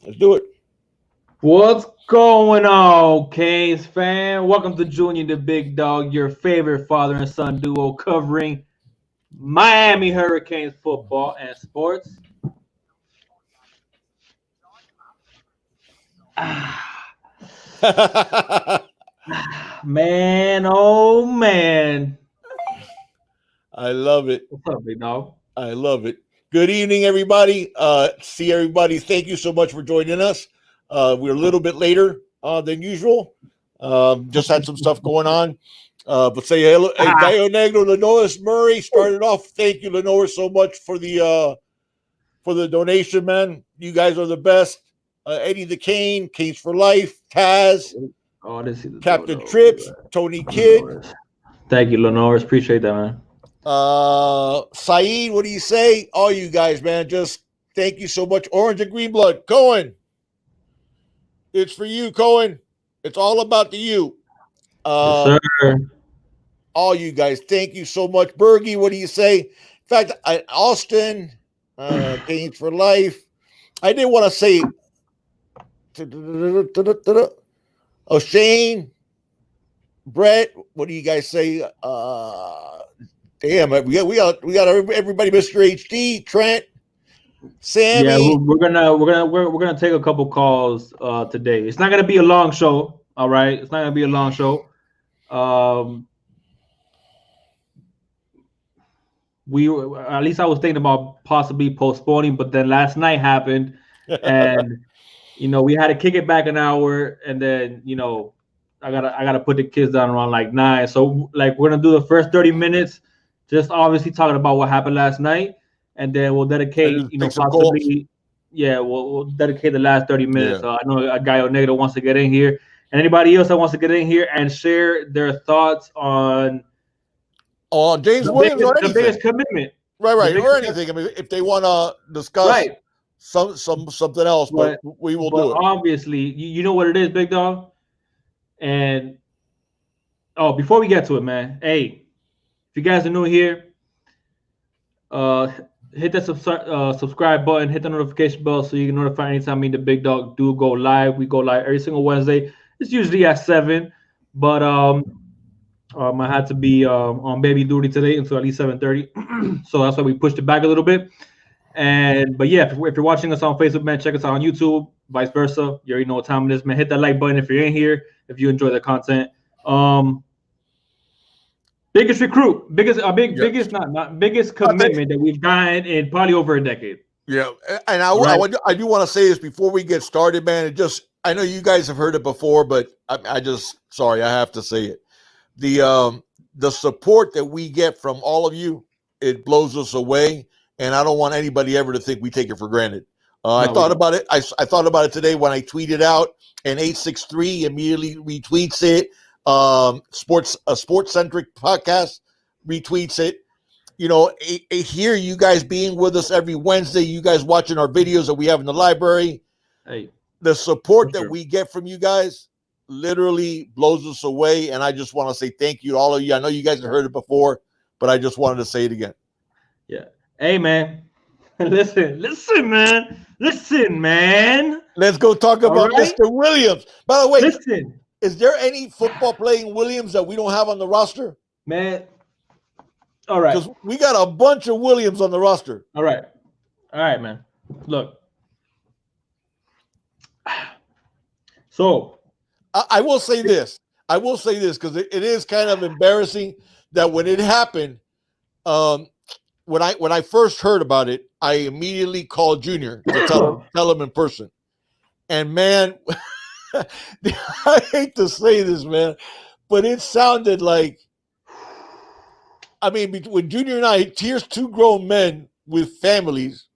Let's do it. What's going on, Canes fan? Welcome to Junior the Big Dog, your favorite father and son duo covering Miami Hurricanes football and sports. Ah, man, oh man. I love it. What's up, big dog? I love it. Good evening, everybody. See everybody. Thank you so much for joining us. We're a little bit later than usual. Just had some stuff going on. But say hello, hey, Ah, Gallo Negro, Lenoris Murray started off. Thank you, Lenoris, so much for the donation, man. You guys are the best. Eddie the Cane, Case for Life, Taz, oh, I didn't see the Captain dodo. Trips, Tony Kidd, Lenoris. Thank you, Lenoris. Appreciate that, man. Saeed, what do you say? All you guys, man, just thank you so much. Orange and Green Blood, Cohen, it's for you, Cohen. It's all about the you. Yes, Uh, sir. all you guys, thank you so much. Bergie, what do you say? In fact, Austin, Gains for Life. I didn't want to say. Oh, Shane, Brett, what do you guys say? Damn, we got everybody, Mr. HD, Trent, Yeah, Sammy. we're gonna take a couple calls today. It's not gonna be a long show. All right, it's not gonna be a long show. Um, we at least I was thinking about possibly postponing, but then last night happened, and we had to kick it back an hour, and then I gotta put the kids down around like 9. So like we're gonna do the first 30 minutes, just obviously talking about what happened last night, and then we'll And dedicate just take some calls. possibly yeah we'll dedicate the last 30 minutes. Yeah. I know a guy Onegro wants to get in here, and anybody else that wants to get in here and share their thoughts on James Williams or the biggest anything. commitment, the Right, or biggest anything. I mean, if they want to discuss right, something else, but but we will but do it. obviously you know what it is, big dog. And oh, before we get to it, man, hey, if you guys are new here, uh, hit that subscribe button, hit the notification bell so you can notify anytime me and the big dog do go live. We go live every single Wednesday. It's usually at 7, but I had to be on baby duty today until at least 7:30, so that's why we pushed it back a little bit. And but yeah, if you're watching us on Facebook, man, check us out on YouTube. Vice versa, you already know what time it is, man. Hit that like button if you're in here. If you enjoy the content, biggest recruit, biggest Yes. not biggest I'll tell you, commitment that we've gotten in probably over a decade. yeah, and All right. I do want to say this before we get started, man. I know you guys have heard it before, but I just sorry I have to say it. The support that we get from all of you, it blows us away, and I don't want anybody ever to think we take it for granted. I No, we thought don't. about it. I thought about it today when I tweeted out, and 863 immediately retweets it. Sports centric podcast retweets it. Here you guys being with us every Wednesday, you guys watching our videos that we have in the library, Hey, the for support that sure. we get from you guys literally blows us away. And I just want to say thank you to all of you. I know you guys have heard it before, but I just wanted to say it again. Yeah. Hey, man. Listen, man. Let's go talk All about right. Mr. Williams. By the way, Listen, is there any football playing Williams that we don't have on the roster? man. All right. Because we got a bunch of Williams on the roster. All right. All right, man. Look. So I will say this. I will say this because it is kind of embarrassing that when it happened, um, when I first heard about it, I immediately called Junior to tell him in person. And man, I hate to say this, man, but it sounded like, I mean, between Junior and I, here's two grown men with families,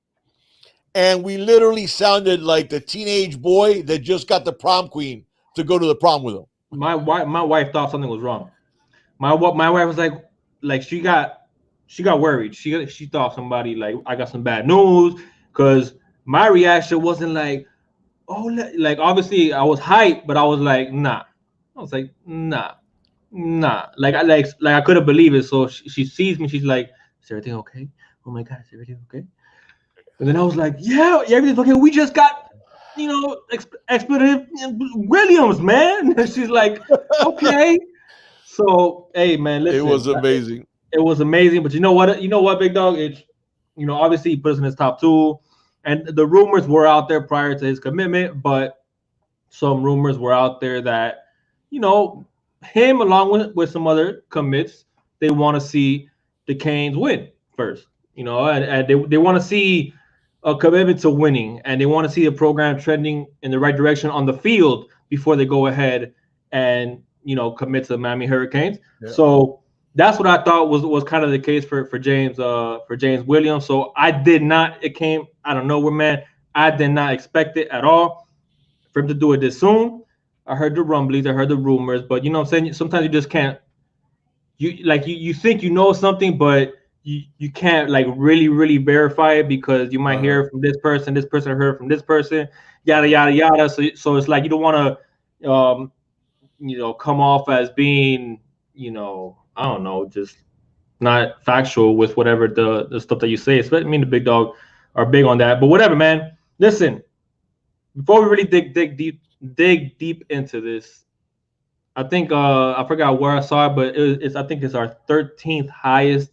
and we literally sounded like the teenage boy that just got the prom queen to go to the prom with him. my wife thought something was wrong. My wife was like she got worried. She thought somebody like I got some bad news because my reaction wasn't like oh like obviously I was hyped, but I was like nah. I was like nah. Like I couldn't believe it. So she sees me. She's like, is everything okay? Oh my god, is everything okay? And then I was like, yeah, everything's okay. We just got expletive Williams, man. And she's like, okay. So, hey, man, It listen, was amazing. it was amazing. But you know what? You know what, Big Dog? It's, obviously he put us in his top two, and the rumors were out there prior to his commitment, but some rumors were out there that, him along with some other commits, they want to see the Canes win first, and they want to see a commitment to winning, and they want to see the program trending in the right direction on the field before they go ahead and commit to the Miami Hurricanes. Yeah. So that's what I thought was kind of the case for James Williams. So it came out of nowhere, man. I did not expect it at all for him to do it this soon. I heard the rumblings, I heard the rumors, but you know what I'm saying? Sometimes you just can't. You think you know something, but you can't like really verify it because you might hear from this person heard from this person, yada yada yada. So it's like you don't want to come off as being I don't know, just not factual with whatever the stuff that you say. Especially, I mean, the Big Dog are big on that. But whatever, man. Listen, before we really dig deep into this, I think I forgot where I saw it, but I think it's our 13th highest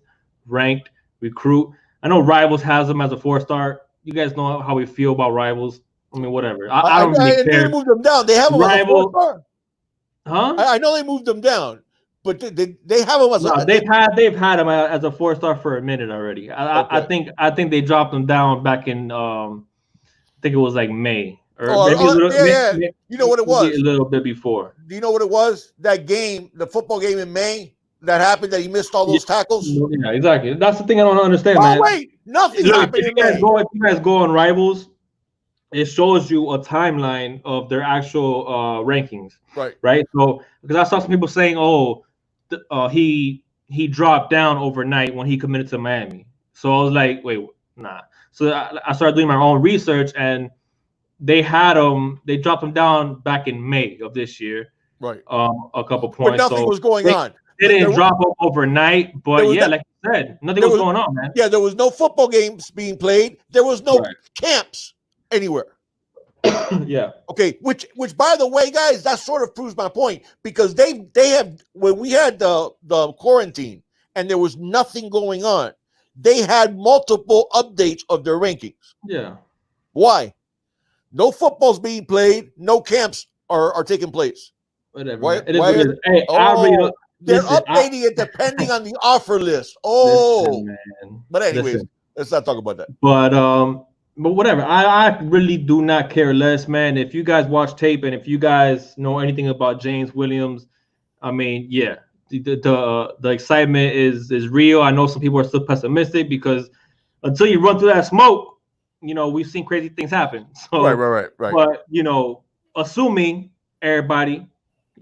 ranked recruit. I know Rivals has him as a 4-star. You guys know how we feel about Rivals. I mean, whatever. I don't really care. They moved them down. They have him as a 4-star. Huh? I know they moved them down, but they have him as they've had him as a 4-star for a minute already. I think they dropped him down back in I think it was like May. Or maybe a little, maybe, you know what it was? A little bit before. Do you know what it was? That game, the football game in May that happened, that he missed all those tackles? Yeah, exactly. That's the thing I don't understand, man. Wait, nothing happened in May. If you guys go on Rivals, it shows you a timeline of their actual rankings. Right. So because I saw some people saying, he dropped down overnight when he committed to Miami. So I was like, wait, nah. So I started doing my own research, and they dropped him down back in May of this year. Right. A couple points. But nothing was going on. They didn't drop him overnight, but like you said, nothing was going on, man. Yeah, there was no football games being played. There was no camps anywhere. Yeah. Okay, which by the way, guys, that sort of proves my point, because they have, when we had the quarantine and there was nothing going on, they had multiple updates of their rankings. Yeah. Why? No football's being played. No camps are taking place. Whatever. They're updating it depending on the offer list. Listen, but anyways, let's not talk about that. But whatever. I really do not care less, man. If you guys watch tape and if you guys know anything about James Williams, I mean, yeah, the excitement is real. I know some people are still pessimistic because until you run through that smoke, we've seen crazy things happen. So, right. But, assuming everybody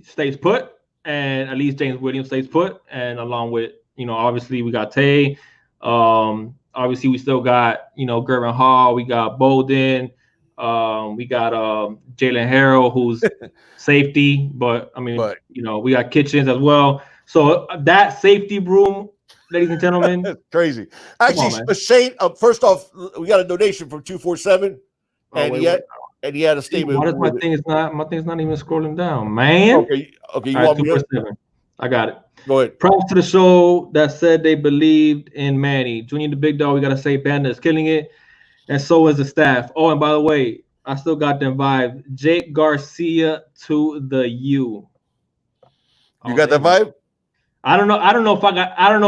stays put and at least James Williams stays put, and along with, obviously we got Tay. Obviously we still got, Gervin Hall. We got Bolden. We got Jalen Harrell, who's safety. But, I mean, we got Kitchens as well. So that safety room, ladies and gentlemen. That's crazy. Actually, Shane, first off, we got a donation from 247, and he had a statement. Why does my thing's not even scrolling down, man? Okay. You want me to? I got it. Go ahead. Props to the show that said they believed in Manny. Junior the Big Dog, we gotta say Banda is killing it, and so is the staff. Oh, and by the way, I still got them vibe. Jake Garcia to the U. You got that vibe? I don't know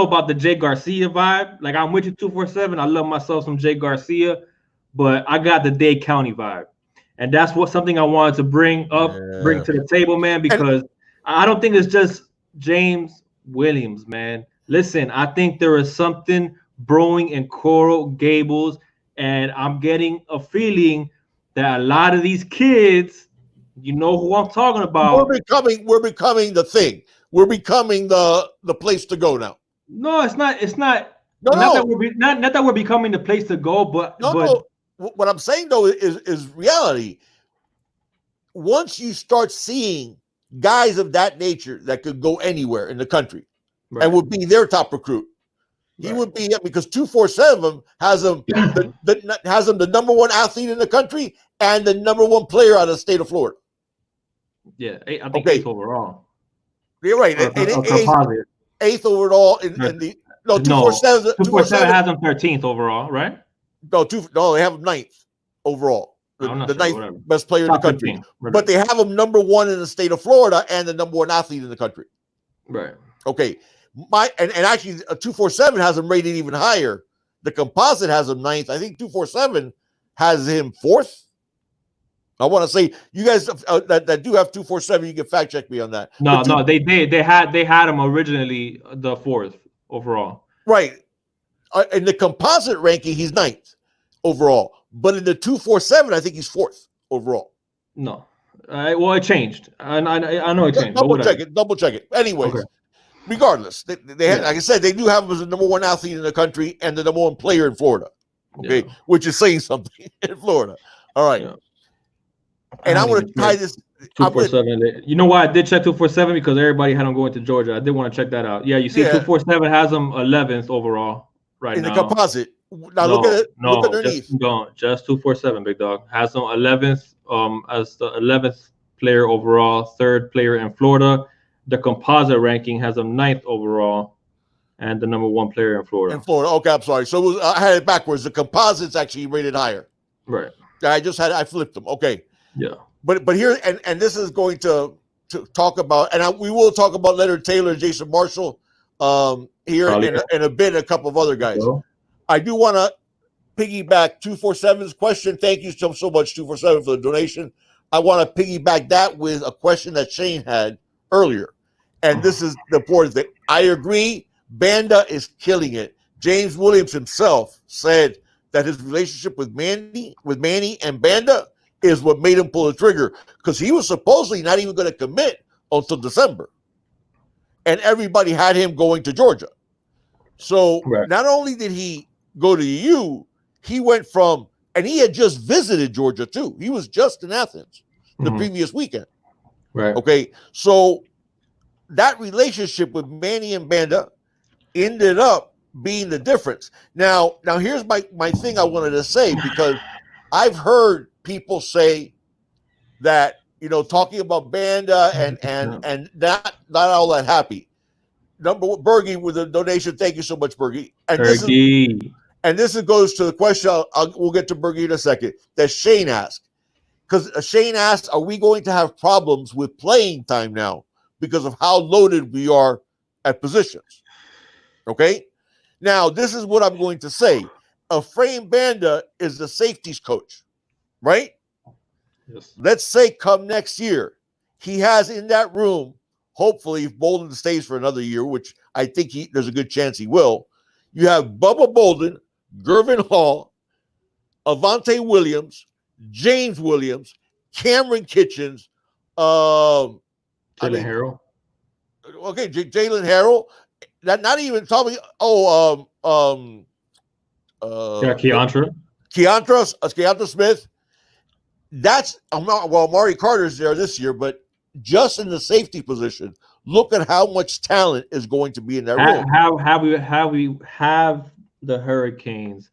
about the Jay Garcia vibe. Like, I'm with you 247. I love myself some Jay Garcia, but I got the Dade County vibe. And that's something I wanted to bring to the table, man, because I don't think it's just James Williams, man. Listen, I think there is something brewing in Coral Gables, and I'm getting a feeling that a lot of these kids, you know who I'm talking about. We're becoming the thing. We're becoming the place to go now. No, it's not. Not that we're becoming the place to go, but what I'm saying though is reality. Once you start seeing guys of that nature that could go anywhere in the country and would be their top recruit, He would be because 247 has him the number one athlete in the country and the number one player out of the state of Florida. Yeah, I think eighth overall. You're right. Eighth overall in the 247. 247 has him 13th overall, right? No, they have him ninth overall. The ninth best player in the country. But they have him number one in the state of Florida and the number one athlete in the country. Right. Okay. And actually, 247 has him rated even higher. The composite has him ninth. I think 247 has him fourth. I want to say you guys that do have 247, you can fact check me on that. No, they had him originally the fourth overall. Right. In the composite ranking, he's ninth overall, but in the 247, I think he's fourth overall. No, well, it changed. I know it changed. Double check it. Anyways. Okay. Regardless, they had, like I said, they do have him as the number one athlete in the country and the number one player in Florida. Okay, which is saying something in Florida. All right, and I want to tie this 247. You know why I did check 247 because everybody had him going to Georgia. I did want to check that out. Yeah, you see, 247 has him 11th overall right now in the composite. Now look at it. Look underneath. Just 247, big dog has him 11th as the 11th player overall, third player in Florida. The composite ranking has him 9th overall and the number one player in Florida. Okay, I'm sorry. So I had it backwards. The composite's actually rated higher. Right. I flipped them. Okay. Yeah. But here, and this is going to talk about, and we will talk about Leonard Taylor, Jason Marshall here in a bit, a couple of other guys. Hello. I do want to piggyback 247's question. Thank you so much, 247, for the donation. I want to piggyback that with a question that Shane had earlier. And this is the important thing. I agree. Banda is killing it. James Williams himself said that his relationship with Manny and Banda is what made him pull the trigger because he was supposedly not even going to commit until December. And everybody had him going to Georgia. So not only did he go to U, he went from, and he had just visited Georgia too. He was just in Athens the previous weekend. Right. Okay. So that relationship with Manny and Banda ended up being the difference. Now here's my thing I wanted to say, because I've heard people say that, talking about Banda and not all that happy. Bergie with a donation. Thank you so much, Bergie. And this goes to the question. We'll get to Bergie in a second. That Shane asked. Because Shane asked, are we going to have problems with playing time now because of how loaded we are at positions? Okay? Now, this is what I'm going to say. Efrain Banda is the safeties coach, right? Yes. Let's say come next year, he has in that room, hopefully, if Bolden stays for another year, which I think there's a good chance he will, you have Bubba Bolden, Gervin Hall, Avante Williams, James Williams, Cameron Kitchens, Jalen Harrell. Okay, Jalen Harrell. Not even talking. Keontra Smith. That's Amari Carter's there this year, but just in the safety position, look at how much talent is going to be in that room. Have the Hurricanes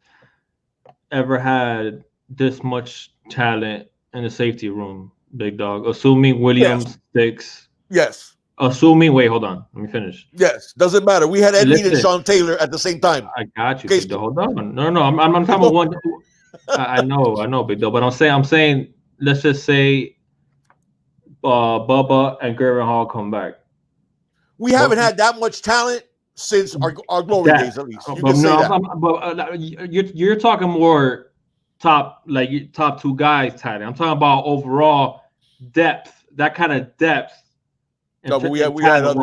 ever had this much talent in the safety room, big dog? Assuming Williams sticks. Yes. Assuming, wait, hold on. Let me finish. Yes, doesn't matter. We had Ed Reed and Sean Taylor at the same time. I got you, big dog. Hold on. No, I'm talking about one. I know, big dog. But I'm saying, let's just say Bubba and Gervin Hall come back. We haven't had that much talent since our glory days, at least. You can say that. You're talking more top two guys talent. I'm talking about overall depth, that kind of depth. No, but we had other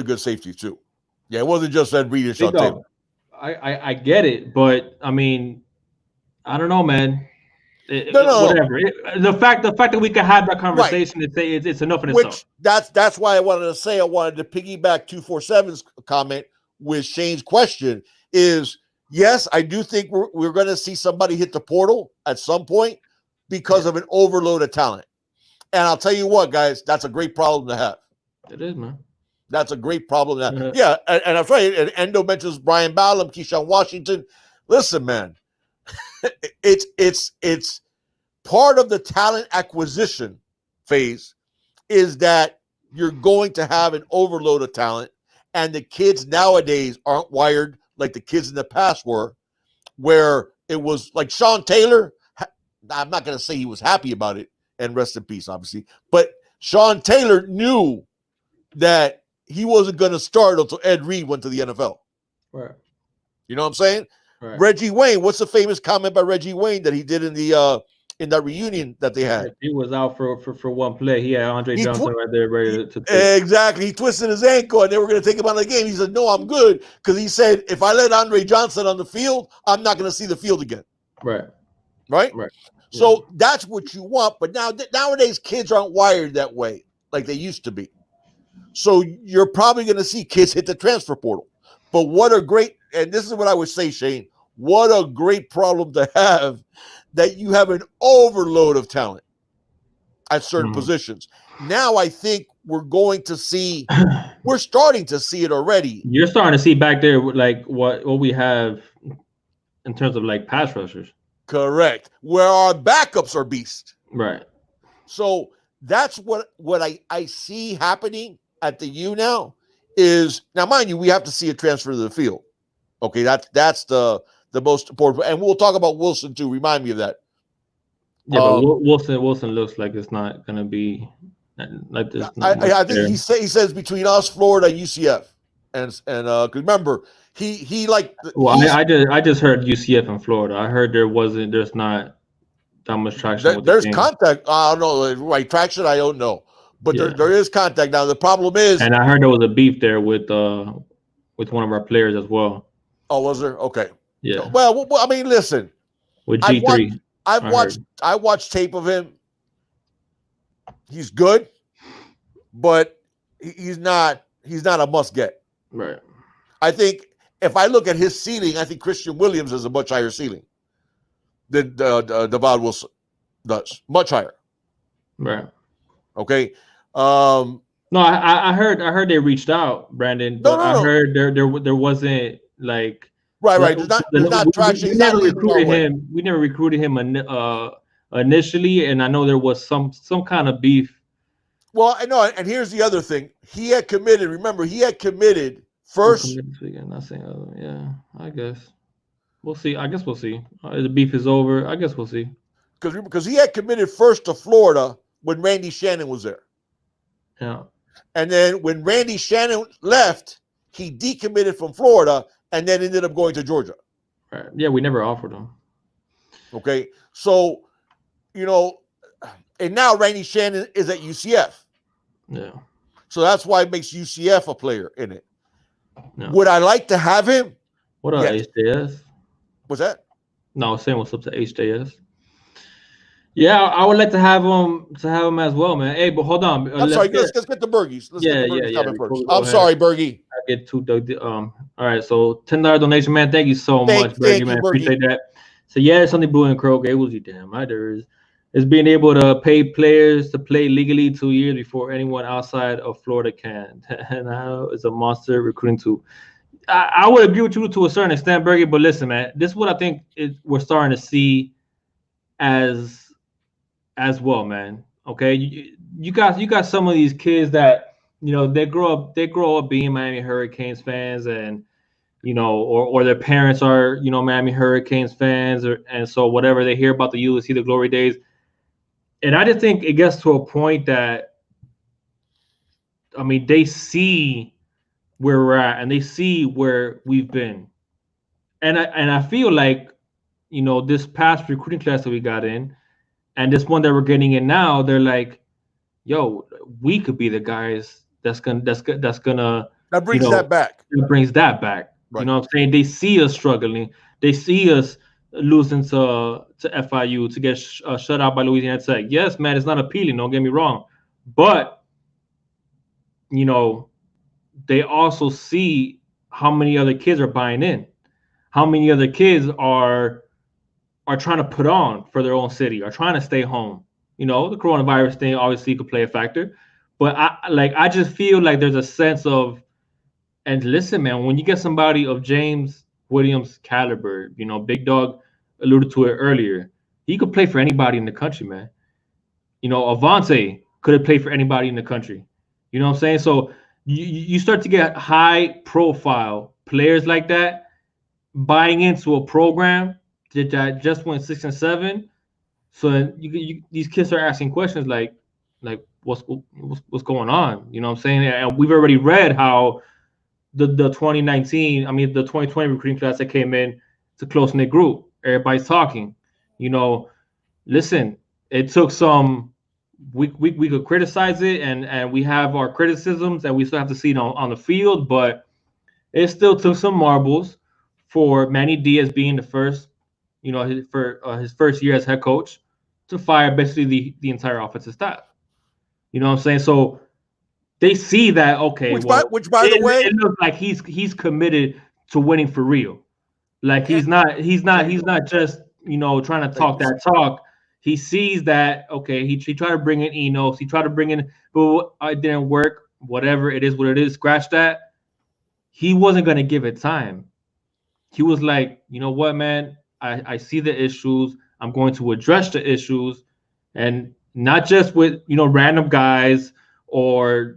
good safeties too. Yeah, it wasn't just Ed Reed and Sean Taylor. I get it, but I mean, I don't know, man. Whatever. The fact that we can have that conversation and say it's enough in itself. That's why I wanted to say I wanted to piggyback 247's comment with Shane's question is, yes, I do think we're going to see somebody hit the portal at some point because of an overload of talent. And I'll tell you what, guys, that's a great problem to have. It is, man. That's a great problem. Yeah, and I'm right. And Endo mentions Brian Ballum, Keyshawn Washington. Listen, man, it's part of the talent acquisition phase is that you're going to have an overload of talent, and the kids nowadays aren't wired like the kids in the past were, where it was like Sean Taylor. I'm not going to say he was happy about it, and rest in peace, obviously, but Sean Taylor knew that he wasn't going to start until Ed Reed went to the NFL. Right. You know what I'm saying? Right. Reggie Wayne, what's the famous comment by Reggie Wayne that he did in that reunion that they had? He was out for one play. He had Andre Johnson right there ready to take. Exactly. He twisted his ankle, and they were going to take him out of the game. He said, "No, I'm good," because he said, "If I let Andre Johnson on the field, I'm not going to see the field again." Right. Right. Right. So that's what you want. But nowadays, kids aren't wired that way like they used to be. So you're probably going to see kids hit the transfer portal. But what a great, and this is what I would say, Shane, what a great problem to have that you have an overload of talent at certain positions. Now I think we're starting to see it already. You're starting to see back there like what we have in terms of like pass rushers. Correct. Where our backups are beasts. Right. So that's what I see happening at the U now is, now mind you, we have to see a transfer to the field. Okay, that's the most important. And we'll talk about Wilson too. Remind me of that. Yeah, but Wilson looks like it's not going to be like this. I think he says between us, Florida, and UCF, and remember he like. Well, I just heard UCF in Florida. I heard there's not that much traction. There's contact. I don't know, right? Traction, I don't know, but there is contact now. The problem is, and I heard there was a beef there with one of our players as well. Oh, was there? Okay. Yeah. Well, I mean, listen. With G3, I watched tape of him. He's good, but he's not a must get. Right. I think if I look at his ceiling, I think Christian Williams has a much higher ceiling than Devon Wilson does. Much higher. Right. Okay. No, I heard they reached out, Brandon, but I heard there wasn't like right. There's not traction. We never recruited him. We never recruited him initially, and I know there was some kind of beef. Well, I know, and here's the other thing. He had committed. Remember, he had committed first. Yeah, I guess we'll see. I guess we'll see. The beef is over. I guess we'll see. Because he had committed first to Florida when Randy Shannon was there. Yeah. And then when Randy Shannon left, he decommitted from Florida and then ended up going to Georgia. Right. Yeah, we never offered him. Okay. So, and now Randy Shannon is at UCF. Yeah. So that's why it makes UCF a player in it. No. Would I like to have him? What up, HJS? What's that? No, I was saying what's up to HJS. Yeah, I would like to have him as well, man. Hey, but hold on. I'm sorry. Let's get the Bergies. Let's get the Bergies first. I'm sorry, Bergie. I get too. All right, so $10 donation, man. Thank you so much, Bergie, man. Appreciate that. So yeah, something blue and crow. Okay, was you damn right? There is being able to pay players to play legally 2 years before anyone outside of Florida can. And now it's a monster recruiting tool. I would agree with you to a certain extent, Bergie. But listen, man, this is what I think we're starting to see as well, man. Okay, you got some of these kids that they grow up being Miami Hurricanes fans, and or their parents are Miami Hurricanes fans, and so whatever they hear about the U, see the glory days, and I just think it gets to a point that they see where we're at and they see where we've been, and I feel like this past recruiting class that we got in. And this one that we're getting in now, they're like, "Yo, we could be the guys that brings that back. That brings that back." Right. You know what I'm saying? They see us struggling. They see us losing to FIU, to get shut out by Louisiana Tech. Yes, man, it's not appealing. Don't get me wrong, but they also see how many other kids are buying in, how many other kids are trying to put on for their own city, are trying to stay home. The coronavirus thing obviously could play a factor, But I just feel like there's a sense of, and listen, man, when you get somebody of James Williams' caliber, Big Dog alluded to it earlier. He could play for anybody in the country, man. Avante could have played for anybody in the country. You know what I'm saying? So you start to get high profile players like that buying into a program that just went 6-7. So these kids are asking questions like what's going on? You know what I'm saying? And we've already read how the 2019, the 2020 recruiting class that came in, it's a close knit group. Everybody's talking. Listen, it took some. We could criticize it, and we have our criticisms, and we still have to see it on the field. But it still took some marbles for Manny Diaz being the first, his first year as head coach, to fire basically the entire offensive staff. You know what I'm saying? So they see that, okay, which by the way, it looks like he's committed to winning for real. Like he's not just trying to talk that talk. He sees that, okay, he tried to bring in Enos, he tried to bring in, but it didn't work. Whatever, it is what it is. Scratch that. He wasn't going to give it time. He was like, you know what, man, I see the issues. I'm going to address the issues, and not just with random guys or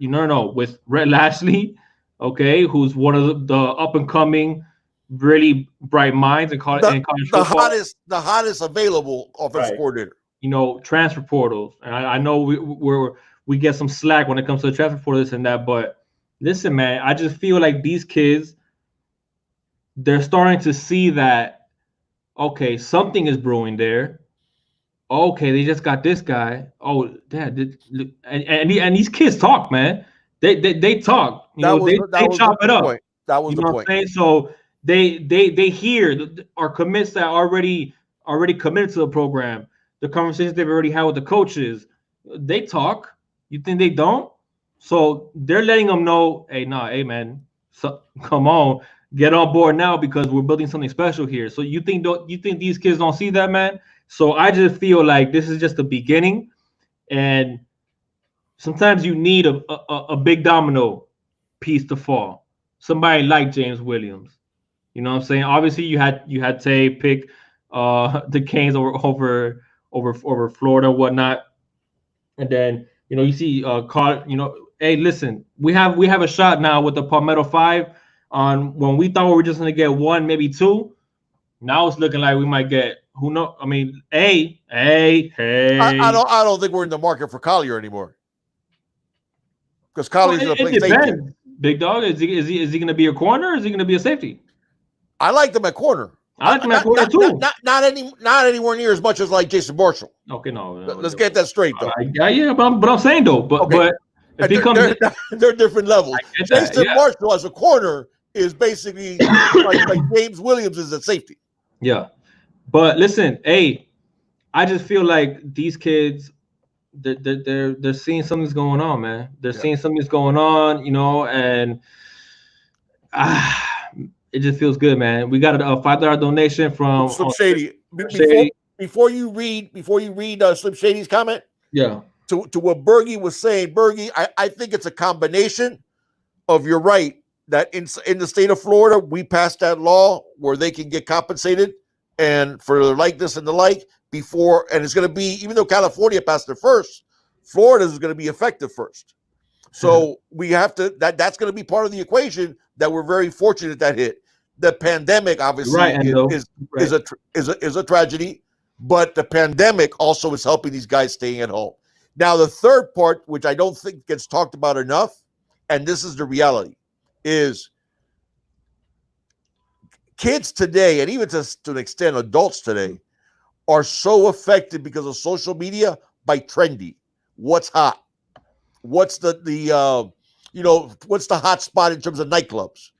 with Rhett Lashley, okay, who's one of the up and coming really bright minds and college the hottest available offensive coordinator. Transfer portals, and I know we get some slack when it comes to the transfer portal, this and that, but listen, man, I just feel like these kids, they're starting to see that, okay, something is brewing there. Okay, they just got this guy. Oh, Dad, and these kids talk, man. They talk. They chop it up. That was the point. What I'm saying? So they hear our commits that already committed to the program. The conversations they've already had with the coaches. They talk. You think they don't? So they're letting them know, hey, man, so, come on, get on board now because we're building something special here. So you think these kids don't see that, man? So I just feel like this is just the beginning, and sometimes you need a big domino piece to fall. Somebody like James Williams, you know what I'm saying? Obviously, you had Tay pick the Canes over Florida, whatnot, and then you see hey, listen, we have a shot now with the Palmetto Five on when we thought we were just gonna get one, maybe two. Now it's looking like we might get. Who knows? I mean, hey. I don't think we're in the market for Collier anymore. Because Collier's going to play safety. Big Dog, is he going to be a corner or is he going to be a safety? I like him at corner. I like him at corner too. Not anywhere near as much as like Jason Marshall. Okay, no. Let's get that straight though. Yeah, but I'm saying though, but if he comes, they're different levels. Jason Marshall as a corner is basically like James Williams is a safety. Yeah. But listen, hey, I just feel like these kids, they're seeing something's going on, man. They're seeing something's going on, and it just feels good, man. We got a $5 donation from Slim Shady. Before you read Slim Shady's comment, to what Bergie was saying, Bergie, I think it's a combination of, you're right, that in the state of Florida, we passed that law where they can get compensated and for the likeness and the like before, and it's going to be, even though California passed it first, Florida is going to be effective first. So we have to, that's going to be part of the equation that we're very fortunate that hit. The pandemic obviously is a tragedy, but the pandemic also is helping these guys staying at home. Now, the third part, which I don't think gets talked about enough, and this is the reality, is kids today, and even to an extent adults today, are so affected because of social media by trendy. What's hot? What's what's the hot spot in terms of nightclubs?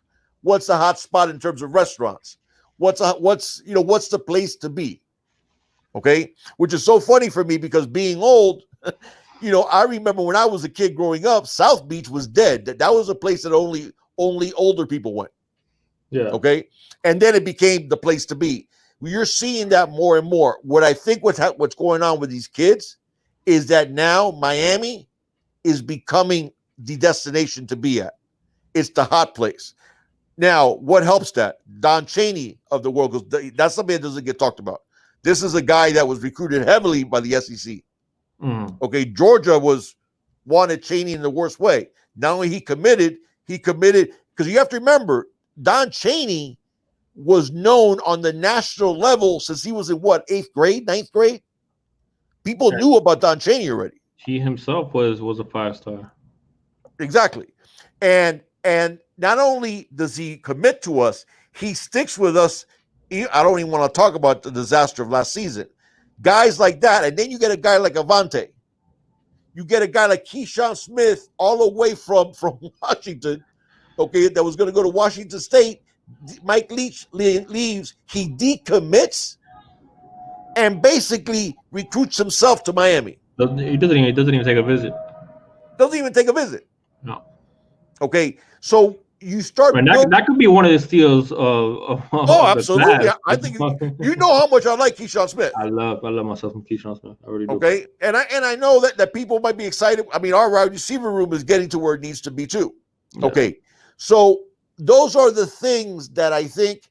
What's the hot spot in terms of restaurants? What's the place to be? Okay, which is so funny for me because being old, I remember when I was a kid growing up, South Beach was dead. That was a place that only older people went. Yeah. Okay, and then it became the place to be. You're seeing that more and more. What I think what's going on with these kids is that now Miami is becoming the destination to be at. It's the hot place. Now, what helps that? Don Chaney of the world goes, that's something that doesn't get talked about. This is a guy that was recruited heavily by the SEC. Okay, Georgia wanted Chaney in the worst way. Not only he committed because you have to remember, Don Chaney was known on the national level since he was in what, 8th grade, 9th grade? People knew about Don Chaney already. He himself was a 5-star. Exactly. And not only does he commit to us, he sticks with us. I don't even want to talk about the disaster of last season. Guys like that, and then you get a guy like Avante. You get a guy like Keyshawn Smith all the way from Washington, okay, that was going to go to Washington State. Mike Leach leaves. He decommits and basically recruits himself to Miami. He doesn't even take a visit. Doesn't even take a visit. No. Okay, so you start. That could be one of the steals of absolutely. I think you know how much I like Keyshawn Smith. I love myself some Keyshawn Smith. I really do. Okay, and I know that people might be excited. I mean, our wide receiver room is getting to where it needs to be too. Yeah. Okay, so those are the things that I think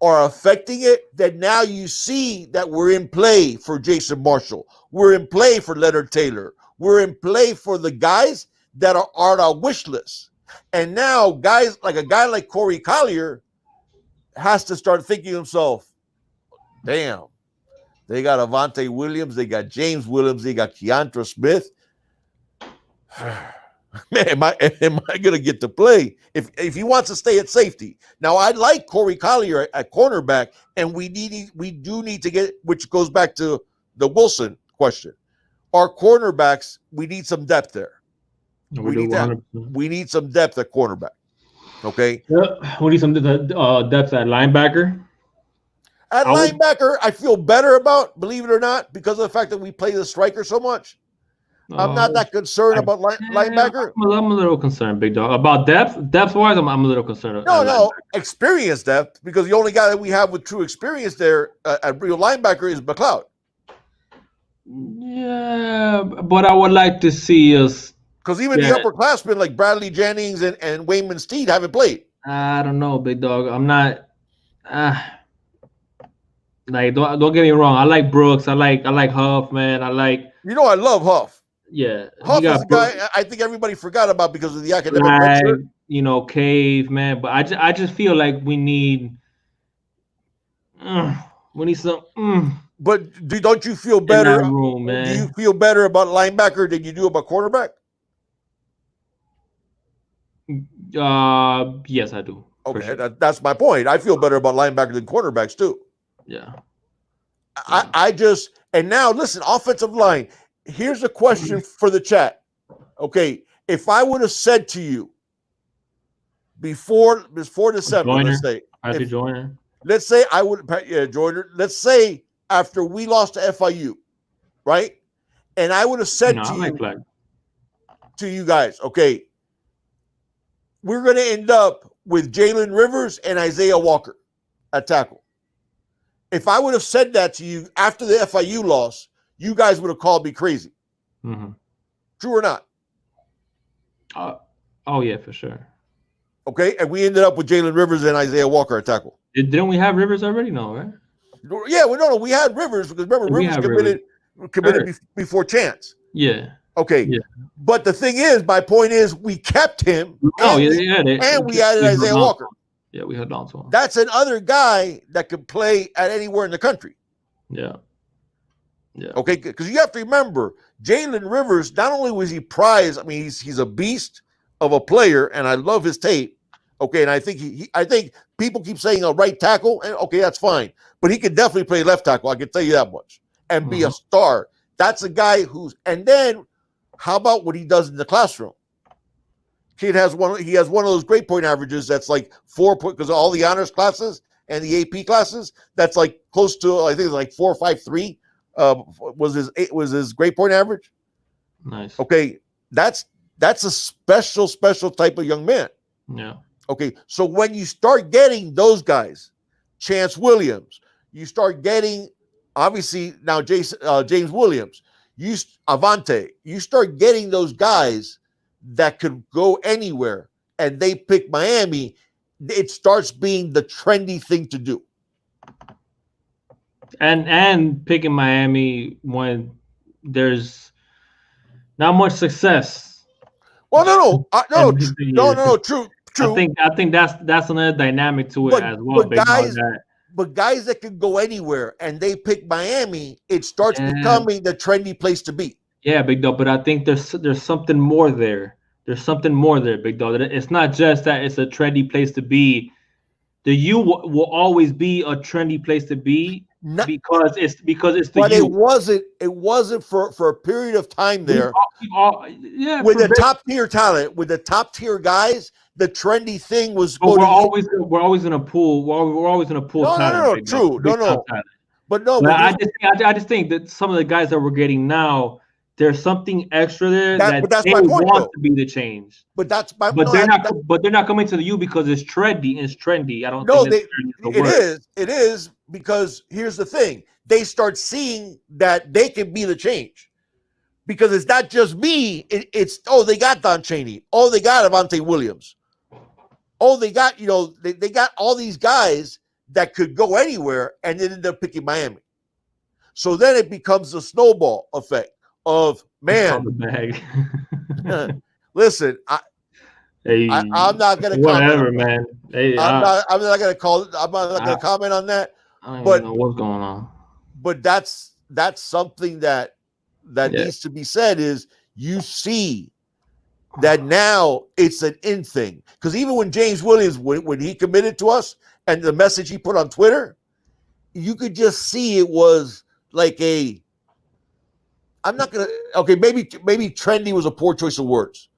are affecting it. That now you see that we're in play for Jason Marshall. We're in play for Leonard Taylor. We're in play for the guys that are on our wish list. And now guys like a guy like Corey Collier has to start thinking to himself, damn, they got Avante Williams, they got James Williams, they got Keontra Smith. Man, am I going to get to play if he wants to stay at safety? Now, I like Corey Collier at cornerback, and we do need to get, which goes back to the Wilson question. Our cornerbacks, we need some depth there. We need some depth at cornerback. Okay. Yeah, we need some depth at linebacker. At linebacker, I feel better about, believe it or not, because of the fact that we play the striker so much. I'm not that concerned about linebacker. I'm a little concerned, big dog. About depth-wise, I'm a little concerned. No, experience depth, because the only guy that we have with true experience there at real linebacker is McLeod. Yeah, but I would like to see us. Because even the upperclassmen like Bradley Jennings and Wayman Steed haven't played. I don't know, big dog. I'm not. Don't get me wrong. I like Brooks. I like Huff, man. I love Huff. Yeah, Huff is a guy I think everybody forgot about because of the academic pressure. Cave, man. But I just feel like we need some. But don't you feel better? Room, man. Do you feel better about linebacker than you do about quarterback? Yes, I do. Okay, sure. That's my point. I feel better about linebacker than quarterbacks too. Yeah. I just, and now listen, offensive line. Here's a question for the chat. Okay, if I would have said to you before December, let's say I would, Joyner. Let's say after we lost to FIU, right? And I would have said to you guys, okay, we're going to end up with Jalen Rivers and Isaiah Walker at tackle. If I would have said that to you after the FIU loss, you guys would have called me crazy. Mm-hmm. True or not? Oh, yeah, for sure. Okay, and we ended up with Jalen Rivers and Isaiah Walker at tackle. Didn't we have Rivers already? No, right? Yeah, we had Rivers because remember Rivers committed before Chance. Yeah. Okay. Yeah. But the thing is, my point is, we kept him. And we added Isaiah Walker. Yeah, we held on to him. That's another guy that could play at anywhere in the country. Yeah. Yeah. Okay, because you have to remember, Jalen Rivers, not only was he prized, I mean, he's a beast of a player, and I love his tape. Okay, and I think I think people keep saying a right tackle, and okay, that's fine. But he can definitely play left tackle, I can tell you that much, and be a star. That's a guy and then how about what he does in the classroom? Kid has one of those grade point averages that's like 4 point, because all the honors classes and the AP classes, that's like close to, I think it's like 4.53 was his grade point average. Nice. Okay, that's a special type of young man. Yeah. Okay, so when you start getting those guys, Chance Williams, you start getting obviously now James Williams, Avante, you start getting those guys that could go anywhere, and they pick Miami. It starts being the trendy thing to do. And picking Miami when there's not much success. Well, no. True. I think that's another dynamic to it as well. But guys that can go anywhere and they pick Miami, it starts becoming the trendy place to be. Yeah, big dog. But I think there's something more there. There's something more there, big dog. It's not just that it's a trendy place to be. The U will always be a trendy place to be because it's the but U. It wasn't for a period of time there. With the top tier talent, with the top tier guys, the trendy thing was. We're always in a pool. We're always in a pool. No, true. But I just think that some of the guys that we're getting now, there's something extra there that they want to be the change. But they're not coming to the U because it's trendy. It's trendy. I don't. It is because here's the thing: they start seeing that they can be the change. Because it's not just me. It's they got Don Chaney. Oh, they got Avante Williams. Oh, they got they got all these guys that could go anywhere, and they ended up picking Miami. So then it becomes a snowball effect of man. Listen, I'm not gonna whatever, man. Hey, I'm not gonna call. I'm not gonna comment on that. I don't even know what's going on. But that's something that needs to be said. Is you see that now it's an in thing, because even when James Williams when he committed to us and the message he put on Twitter, you could just see it was like maybe trendy was a poor choice of words,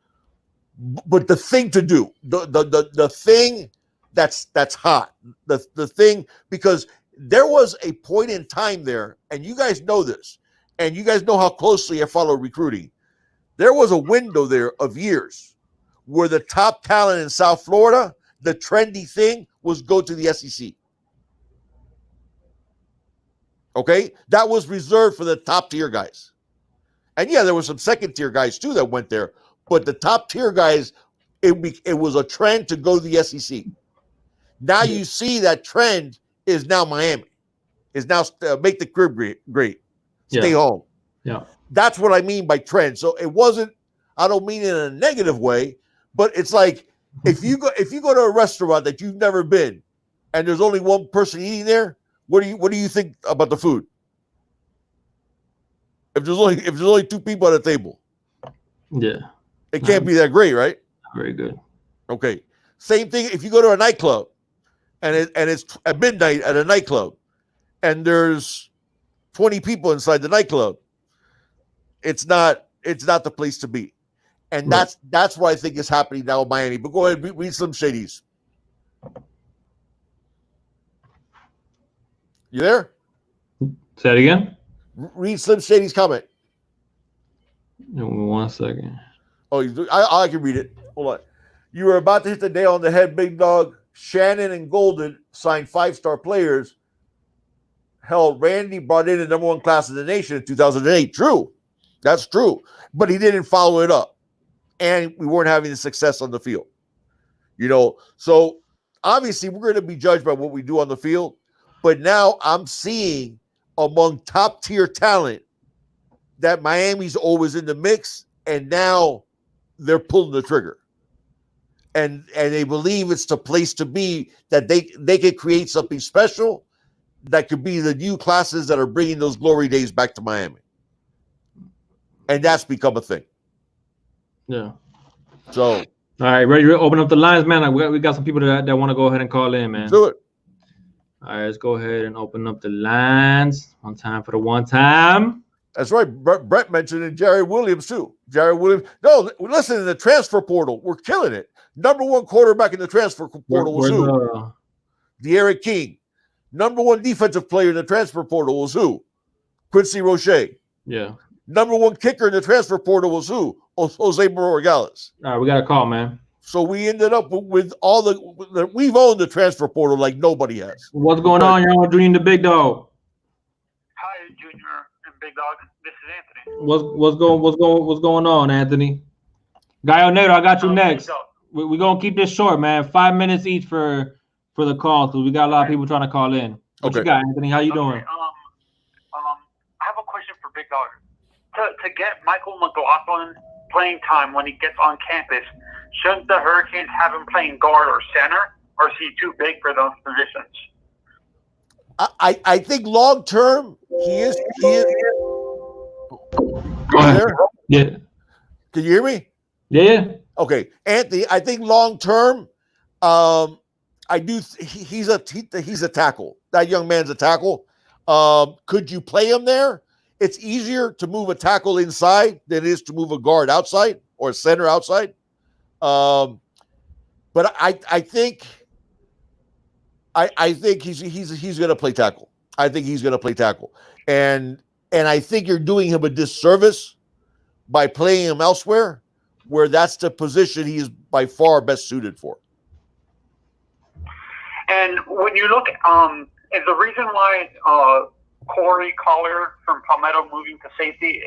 but the thing to do, the thing that's hot, the thing, because there was a point in time there, and you guys know this, and you guys know how closely I follow recruiting. There was a window there of years where the top talent in South Florida, the trendy thing was go to the SEC. Okay? That was reserved for the top tier guys. And yeah, there were some second tier guys too that went there, but the top tier guys, it was a trend to go to the SEC. Now you see that trend is now Miami. Is now make the crib great. Stay home. Yeah. That's what I mean by trend. So it wasn't, I don't mean it in a negative way, but it's like if you go to a restaurant that you've never been and there's only one person eating there, what do you think about the food? If there's only two people at a table. Yeah. It can't be that great, right? Very good. Okay. Same thing if you go to a nightclub and it's at midnight at a nightclub and there's 20 people inside the nightclub. It's not the place to be. And that's what I think is happening now in Miami. But go ahead, read some shadies. You there? Say it again. Read Slim Shady's comment. Give me 1 second. Oh, I can read it. Hold on. You were about to hit the nail on the head, big dog. Shannon and Golden signed 5-star players. Hell, Randy brought in the number 1 class in the nation in 2008. True. That's true. But he didn't follow it up. And we weren't having the success on the field. So obviously we're going to be judged by what we do on the field. But now I'm seeing among top tier talent that Miami's always in the mix, and now they're pulling the trigger. And they believe it's the place to be, that they can create something special that could be the new classes that are bringing those glory days back to Miami. And that's become a thing. Yeah. So. All right, ready to open up the lines, man? We got some people that want to go ahead and call in, man. Do it. All right, let's go ahead and open up the lines. One time for the one time. That's right. Brett mentioned it. Jerry Williams, too. Jerry Williams. No, listen, in the transfer portal, we're killing it. Number 1 quarterback in the transfer portal was who? De'Aaron King. Number 1 defensive player in the transfer portal was who? Quincy Roche. Yeah. Number 1 kicker in the transfer portal was who? Jose Morales. All right, we got a call, man. So we ended up with all we've owned the transfer portal like nobody has. What's going on, y'all? Junior and the Big Dog. Hi, Junior and big dog. This is Anthony. What's going on, Anthony? Gallo Negro, I got you next. We're gonna keep this short, man. 5 minutes each for the call, because we got a lot of people trying to call in. What you got, Anthony? How you doing? I have a question for Big Dog. To get Michael McLaughlin playing time when he gets on campus, shouldn't the Hurricanes have him playing guard or center, or is he too big for those positions? I think long term he is. Go ahead. Yeah. Can you hear me? Yeah. Okay, Anthony. I think long term, I do. He's a tackle. That young man's a tackle. Could you play him there? It's easier to move a tackle inside than it is to move a guard outside or a center outside. But I think he's going to play tackle. I think he's going to play tackle, and I think you're doing him a disservice by playing him elsewhere, where that's the position he is by far best suited for. And when you look, is the reason why Corey Collier from Palmetto moving to safety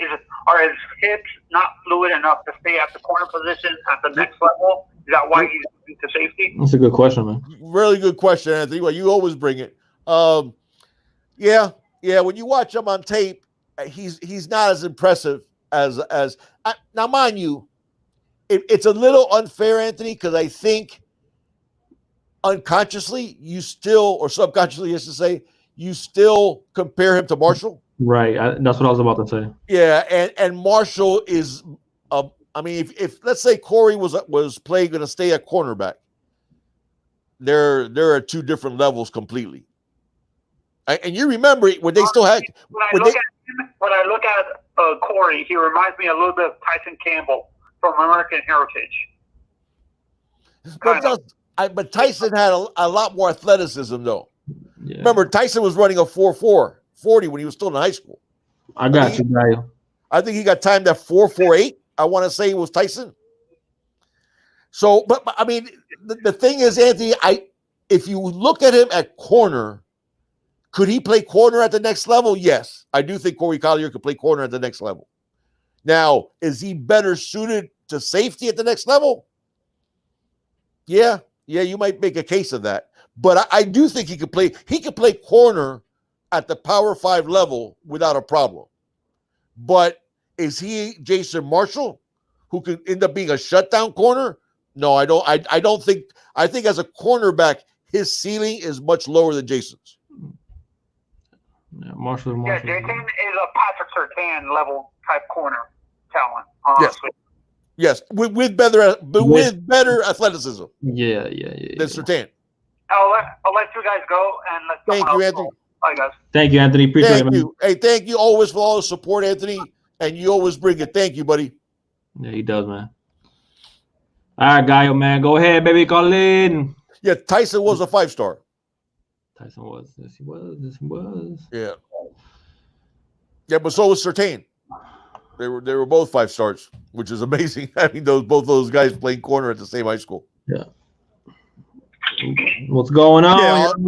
are his hips not fluid enough to stay at the corner position at the next level? Is that why he's moving to safety? That's a good question, man. Really good question, Anthony. Well, you always bring it. Yeah. When you watch him on tape, he's not as impressive as now, mind you. It's a little unfair, Anthony, because I think unconsciously you still, or subconsciously, as to say, you still compare him to Marshall. Right. That's what I was about to say. Yeah, and Marshall is, I mean, if let's say Corey was going to stay at cornerback, they're at two different levels completely. And you remember when they still had. When I look at Corey, he reminds me a little bit of Tyson Campbell from American Heritage. But Tyson had a lot more athleticism, though. Yeah. Remember, Tyson was running a 4.4 40 when he was still in high school. I got you, Gallo. I think he got timed at 4.48. I want to say it was Tyson. So, but I mean, the thing is, Anthony, if you look at him at corner, could he play corner at the next level? Yes. I do think Corey Collier could play corner at the next level. Now, is he better suited to safety at the next level? Yeah, you might make a case of that. But I do think he could play corner at the Power 5 level without a problem. But is he Jason Marshall, who could end up being a shutdown corner? No, I don't. I don't think. I think as a cornerback, his ceiling is much lower than Jason's. Yeah, Marshall. Yeah, Jason is a Patrick Surtain level type corner talent. Honestly. Yes, with better athleticism. Yeah. Than Surtain. I'll let you guys go and let Thank you, Anthony. go. Bye, guys. Thank you, Anthony. Appreciate it, man. You. Hey, thank you always for all the support, Anthony. And you always bring it. Thank you, buddy. Yeah, he does, man. All right, Gallo, man. Go ahead, baby. Call in. Yeah, Tyson was a 5-star. Tyson was. Yes, he was. Yeah. Yeah, but so was Surtain. They were both 5 stars, which is amazing. Having both those guys playing corner at the same high school. Yeah. What's going on?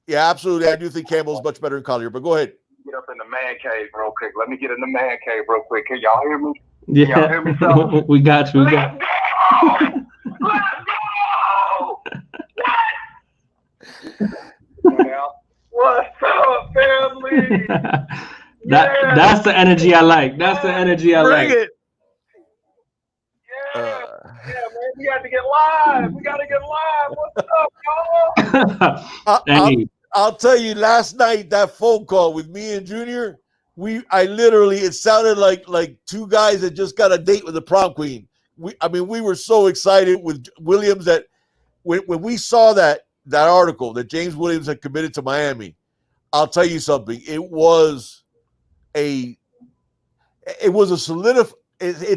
Yeah, absolutely. I do think Campbell's much better than Collier, but go ahead. Get up in the man cave real quick. Let me get in the man cave real quick. Can y'all hear me? Yeah. Can y'all hear me, fellas? We got you. Let's go! What's up, family? That's the energy I like. That's the energy I like. Bring it. Yeah, man. We got to get live. What's up, y'all? I'll tell you, last night, that phone call with me and Junior, it sounded like two guys that just got a date with the prom queen. We were so excited with Williams that when we saw that article that James Williams had committed to Miami, I'll tell you something. It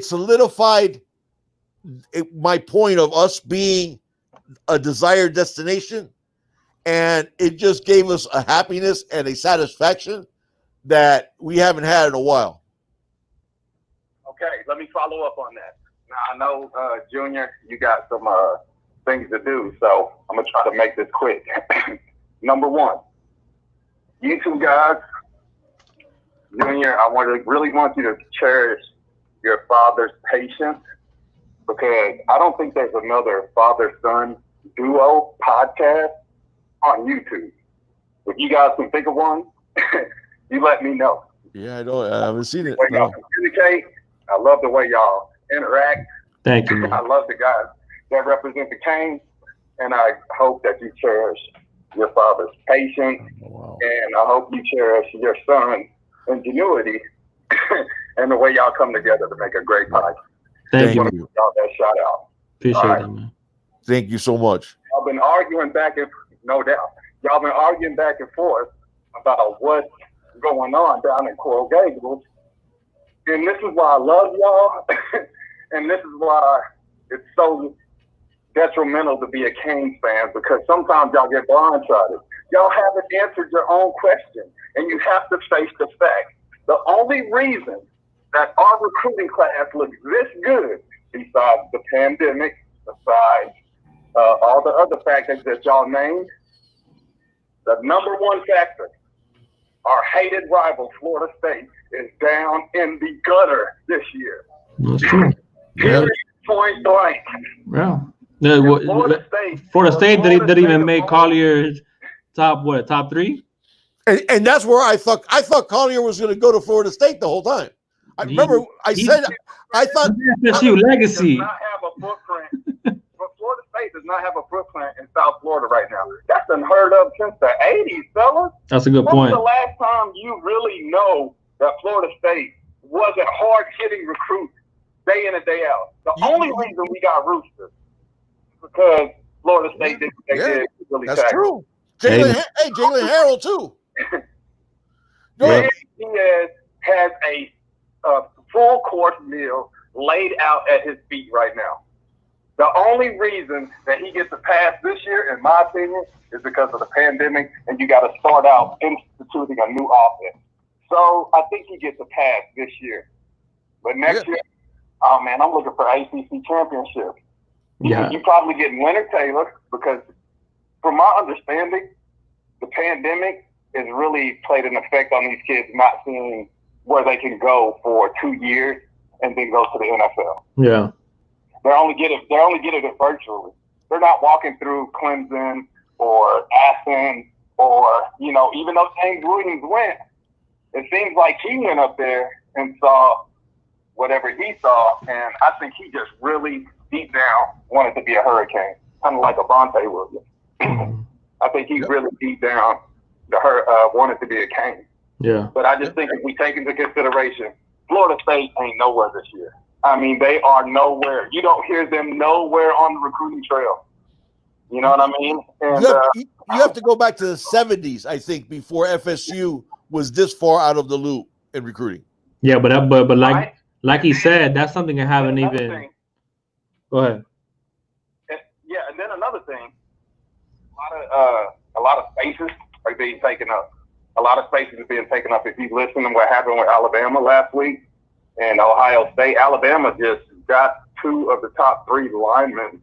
solidified my point of us being a desired destination, and it just gave us a happiness and a satisfaction that we haven't had in a while. Okay, let me follow up on that. Now, I know, Junior, you got some things to do, so I'm going to try to make this quick. Number one, you two guys Junior, I really want you to cherish your father's patience, because I don't think there's another father-son duo podcast on YouTube. If you guys can think of one, you let me know. Yeah, I haven't seen it. The way y'all communicate, I love the way y'all interact. Thank you, man. I love the guys that represent the Canes, and I hope that you cherish your father's patience, and I hope you cherish your son's ingenuity and the way y'all come together to make a great podcast. Thank you. Y'all that shout out. Appreciate that, man. Thank you so much. Y'all been arguing no doubt. Y'all been arguing back and forth about what's going on down in Coral Gables. And this is why I love y'all. And this is why it's so detrimental to be a Canes fan, because sometimes y'all get blindsided. Y'all haven't answered your own question, and you have to face the fact. The only reason that our recruiting class looks this good, besides the pandemic, besides all the other factors that y'all named, the number one factor, our hated rival, Florida State, is down in the gutter this year. That's true. Period, point blank. Yeah. Florida State didn't even make Collier's top 3? And that's where I thought Collier was going to go to Florida State the whole time. I remember I thought FSU legacy. Does not have a footprint. But Florida State does not have a footprint in South Florida right now. That's unheard of since the 80s, fellas. That's a good point. When was the last time you really know that Florida State wasn't hard-hitting recruits day in and day out? The only reason we got roosters is because Florida State did what they did. Really that's true. Jalen Harrell too. Diaz has a full course meal laid out at his feet right now. The only reason that he gets a pass this year, in my opinion, is because of the pandemic, and you got to start out instituting a new offense. So I think he gets a pass this year. But next year, oh man, I'm looking for ACC championship. Yeah. You probably get Leonard Taylor, because from my understanding, the pandemic has really played an effect on these kids not seeing where they can go for 2 years and then go to the NFL. Yeah. They're only getting it virtually. They're not walking through Clemson or Athens or, even though James Williams went, it seems like he went up there and saw whatever he saw, and I think he just really deep down wanted to be a Hurricane, kind of like Avante Williams. I think he really deep down wanted to be a Cane. Yeah. But I just think if we take into consideration, Florida State ain't nowhere this year. I mean, they are nowhere. You don't hear them nowhere on the recruiting trail. You know what I mean? And you have to go back to the 70s, I think, before FSU was this far out of the loop in recruiting. Yeah, but like he said, that's something I haven't even. Go ahead. Yeah, and then another thing, a lot of spaces are being taken up. A lot of spaces are being taken up. If you listen to what happened with Alabama last week and Ohio State, Alabama just got 2 of the top 3 linemen.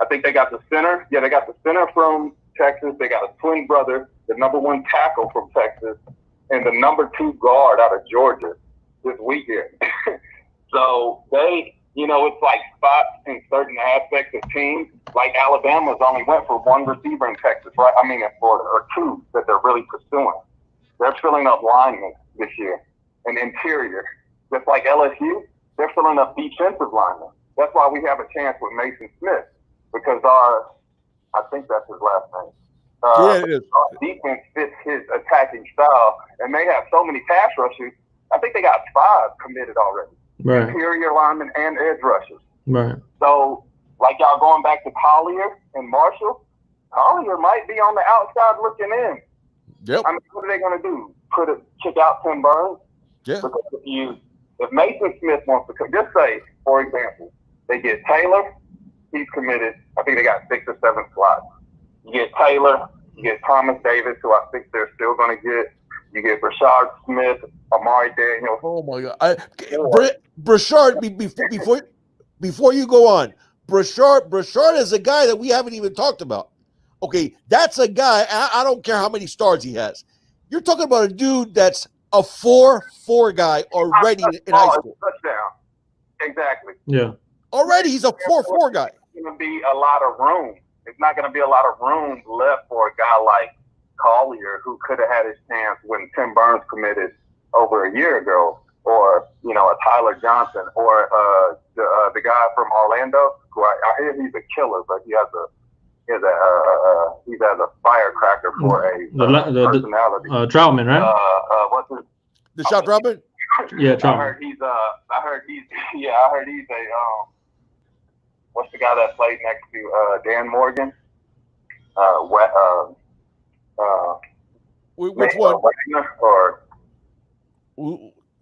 I think they got the center. Yeah, they got the center from Texas. They got a twin brother, the number 1 tackle from Texas, and the number 2 guard out of Georgia this weekend. So they, it's like spots in certain aspects of teams. Like Alabama's only went for 1 receiver in Texas, right? I mean, in Florida, or 2 that they're really pursuing. They're filling up linemen this year, and interior. Just like LSU, they're filling up defensive linemen. That's why we have a chance with Mason Smith, because I think that's his last name. Our defense fits his attacking style, and they have so many pass rushers. I think they got 5 committed already. Right. Interior linemen and edge rushers. Right. So, like y'all going back to Collier and Marshall, Collier might be on the outside looking in. Yep. I mean, what are they going to do? Kick out Tim Burns? Yeah. Because if Mason Smith wants to come, just say, for example, they get Taylor, he's committed. I think they got 6 or 7 slots. You get Taylor, you get Thomas Davis, who I think they're still going to get. You get Brashard Smith, Amari Daniels. Oh my God! Brashard, before you go on, Brashard is a guy that we haven't even talked about. Okay, that's a guy. I don't care how many stars he has. You're talking about a dude that's a 4.4 guy already in high school. Touchdown. Exactly. Yeah. Already, he's a 4.4 guy. It's going to be a lot of room. It's not going to be a lot of room left for a guy like Collier, who could have had his chance when Tim Burns committed over a year ago, or a Tyler Johnson, or the guy from Orlando, who I hear he's a killer, but he has a firecracker for a personality. Troutman, right? What's his? The shot Troutman? Yeah, I Troutman. heard he's a what's the guy that played next to Dan Morgan? Which one? Or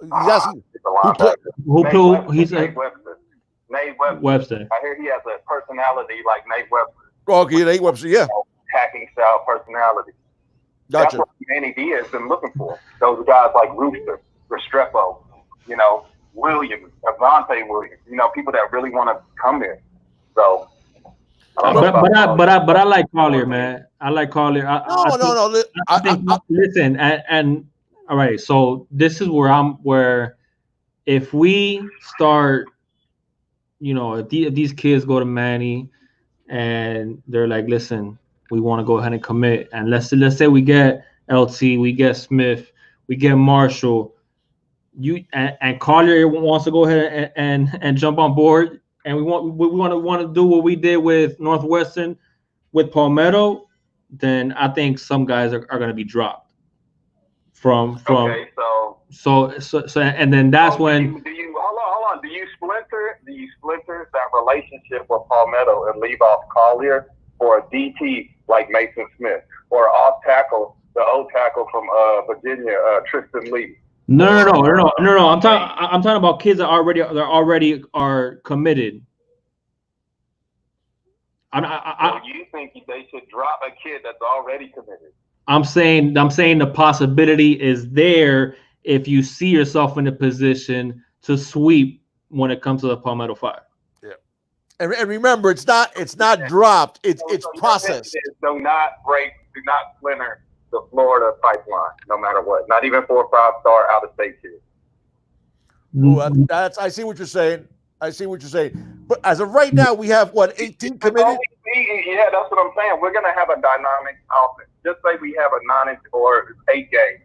He's asking Nate Webster. Nate Webster. I hear he has a personality like Nate Webster. Oh, okay, Nate Webster, yeah. Hacking style personality. Gotcha. That's what Manny Diaz has been looking for. Those guys like Rooster, Restrepo, Williams, Avante Williams, people that really want to come in. So, but I like Collier, man. I like Collier. No. Listen, and all right. So this is where if we start, if these kids go to Manny and they're like, listen, we want to go ahead and commit, and let's say we get LT, we get Smith, we get Marshall, and Collier wants to go ahead and jump on board. And we want to do what we did with Northwestern, with Palmetto, then I think some guys are going to be dropped from. Okay, so and then that's when. Do you hold on? Do you splinter that relationship with Palmetto and leave off Collier for a DT like Mason Smith, or off tackle, the old tackle from Virginia, Tristan Lee? No. I'm talking about kids that already are committed. So you think they should drop a kid that's already committed? I'm saying the possibility is there if you see yourself in a position to sweep when it comes to the Palmetto Five. Yeah, and remember, it's not dropped. It's processed. Do not splinter the Florida pipeline, no matter what. Not even for a 5-star out-of-state kid. Well, I see what you're saying. But as of right now, we have 18 committed? Yeah, that's what I'm saying. We're gonna have a dynamic offense. Just say we have a 9 or 8 game,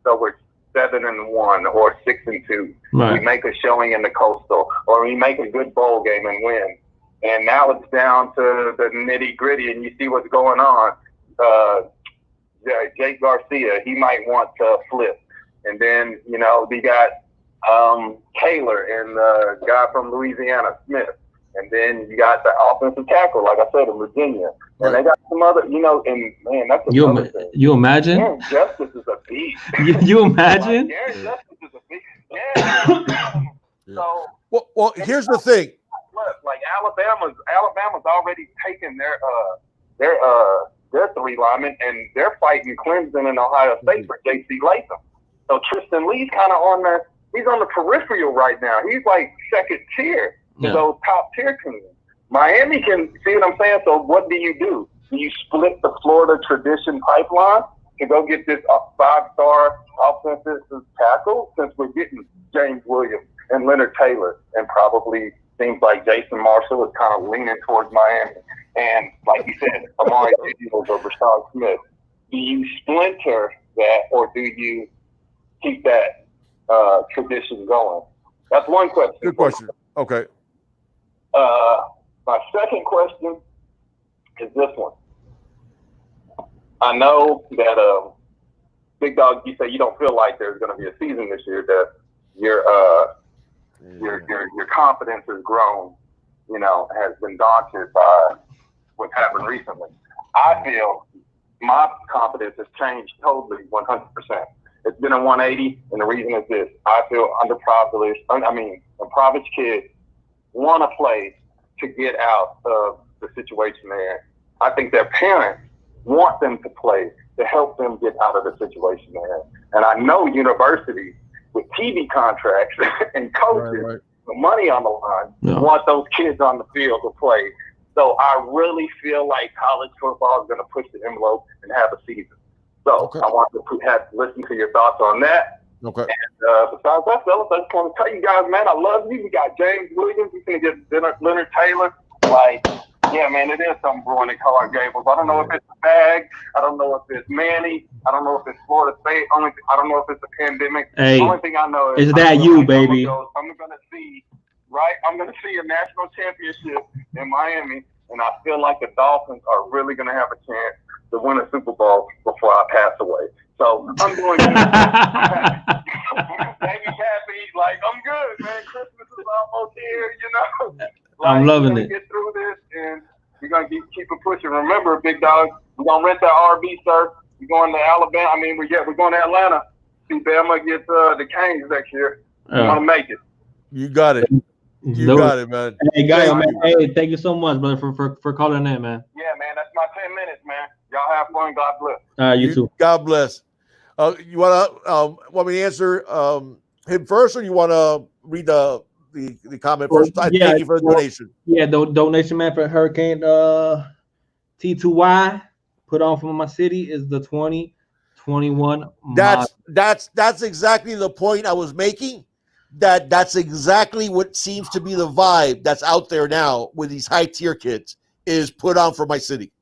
so we're 7-1 or 6-2. Right. We make a showing in the Coastal, or we make a good bowl game and win. And now it's down to the nitty gritty, and you see what's going on. Jake Garcia, he might want to flip. And then, we got Taylor and the guy from Louisiana, Smith. And then you got the offensive tackle, like I said, in Virginia. And they got some other, and man, that's another thing. You imagine? Aaron Justice is a beast. You imagine? Like, Aaron Justice is a beast. Yeah. So, well, here's the thing. Look, like Alabama's already taken their 3 linemen, and they're fighting Clemson and Ohio State for J.C. Latham. So Tristan Lee's kind of he's on the peripheral right now. He's like second tier to those top tier teams. Miami can see what I'm saying. So what do? Do you split the Florida tradition pipeline to go get this 5-star offensive tackle, since we're getting James Williams and Leonard Taylor, and probably seems like Jason Marshall is kind of leaning towards Miami. And like you said, Amari Daniels or Rashad Smith. Do you splinter that, or do you keep that tradition going? That's one question. Good question. Okay. My second question is this one. I know that Big Dog, you say you don't feel like there's going to be a season this year, that your confidence has grown, has been daunted by what's happened recently. I feel my confidence has changed totally 100%. It's been a 180, and the reason is this. I feel impoverished kids want to play to get out of the situation they're in. I think their parents want them to play to help them get out of the situation they're in. And I know universities with TV contracts and coaches, the money on the line, want those kids on the field to play. So I really feel like college football is going to push the envelope and have a season. So I want to listen to your thoughts on that. Okay. And besides that, fellas, I just want to tell you guys, man, I love you. We got James Williams. We're going to get Leonard Taylor. Like, yeah, man, it is something brewing at Clark Gables. I don't know if it's a bag. I don't know if it's Manny. I don't know if it's Florida State. I don't know if it's a pandemic. Hey, the only thing I know is that you, baby. I'm going to see, I'm going to see a national championship in Miami, and I feel like the Dolphins are really going to have a chance to win a Super Bowl before I pass away. So I'm going to baby happy, like I'm good, man. Christmas is almost here, you know. Like, I'm loving it. Get through this, and we're gonna keep it pushing. Remember, big dog, we're gonna rent that RV, sir. We're going to Alabama. I mean, we're going to Atlanta. See Bama get the Canes next year. We're gonna make it. You got it. You got it, man. Hey, guys, man. Hey, thank you so much, brother, for calling in, man. Yeah, man. That's my 10 minutes, man. Y'all have fun. God bless. You too. God bless. You want me to answer him first, or you want to read the comment first? Thank you for the donation. Yeah, the donation, man, for Hurricane T2Y put on from my city is the 2021. That's exactly the point I was making. That's exactly what seems to be the vibe that's out there now with these high tier kids is put on for my city.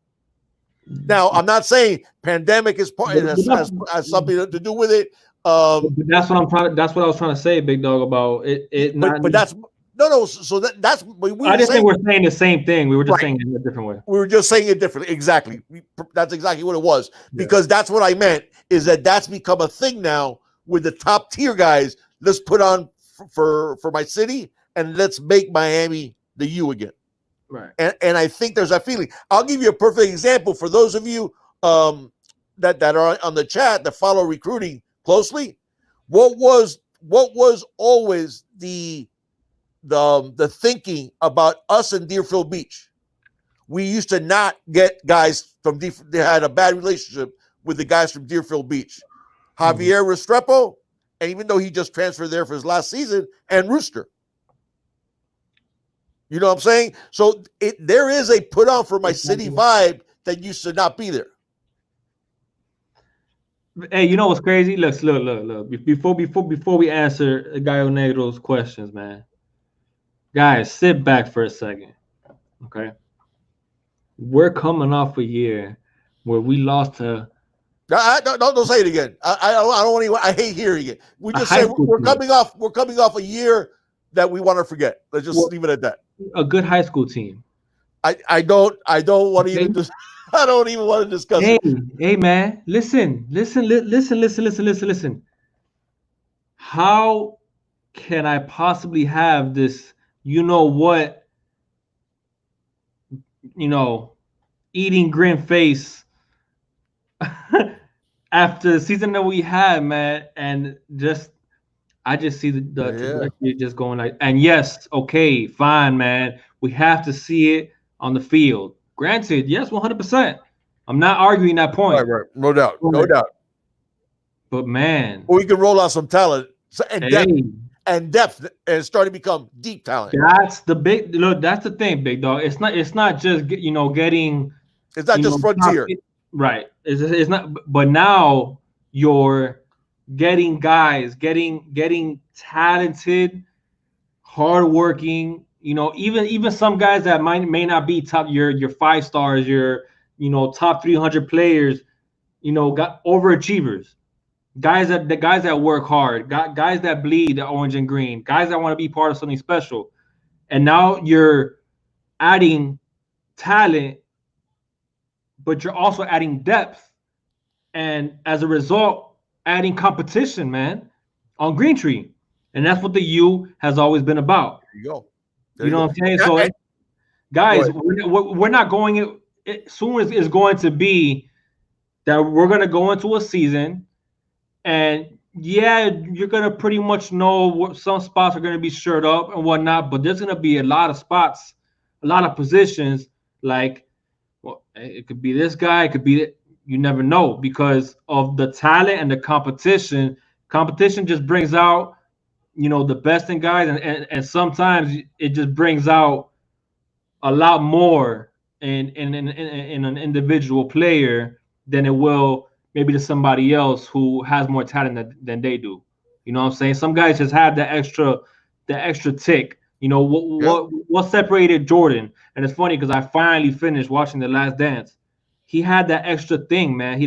Now, I'm not saying pandemic has something to do with it. That's what I was trying to say, big dog, about it. But that's no. So that's. I just think we're saying the same thing. We were just saying it in a different way. We were just saying it differently. Exactly. That's exactly what it was. Because that's what I meant. Is that's become a thing now with the top tier guys. Let's put on for my city and let's make Miami the U again. Right. And I think there's a feeling. I'll give you a perfect example for those of you that are on the chat that follow recruiting closely. What was always the thinking about us in Deerfield Beach? We used to not get guys from they had a bad relationship with the guys from Deerfield Beach. Javier Restrepo, and even though he just transferred there for his last season, and Rooster. You know what I'm saying? So there is a put on for my city vibe that used to not be there. Hey, you know what's crazy? Look. Before we answer Gallo Negro's questions, man. Guys, sit back for a second. Okay. We're coming off a year where we lost to. Don't say it again. I don't want to. I hate hearing it. We just say we're coming off. We're coming off a year that we want to forget. Let's just leave it at that. A good high school team. I don't want to even. I don't even want to discuss it. Hey, man, listen. How can I possibly have this? You know what? Eating grin face after the season that we had, man, and I just see the trajectory just going like, and yes, okay, fine, man. We have to see it on the field. Granted, yes, 100%. I'm not arguing that point. Right. No doubt. But man, we can roll out some talent and depth and start to become deep talent. That's the big look. That's the thing, big dog. It's not just getting. It's not just frontier, right? It's not. But now you're getting guys, getting talented, hardworking. Even some guys that may not be top your 5 stars, your top 300 players. Got overachievers. Guys that work hard, guys that bleed the orange and green, guys that want to be part of something special. And now you're adding talent, but you're also adding depth. And as a result, adding competition, man, on Green Tree. And that's what the U has always been about. There you go. You know what I'm saying? So, guys, we're not going – soon is going to be that we're going to go into a season – and yeah, you're gonna pretty much know what some spots are gonna be shirt up and whatnot, but there's gonna be a lot of spots, a lot of positions. Like, well, it could be this guy, it could be you never know because of the talent and the competition. Competition just brings out, the best in guys, and sometimes it just brings out a lot more in an individual player than it will. Maybe to somebody else who has more talent than they do. You know what I'm saying? Some guys just have the extra tick. You know what separated Jordan? And it's funny because I finally finished watching The Last Dance. He had that extra thing, man.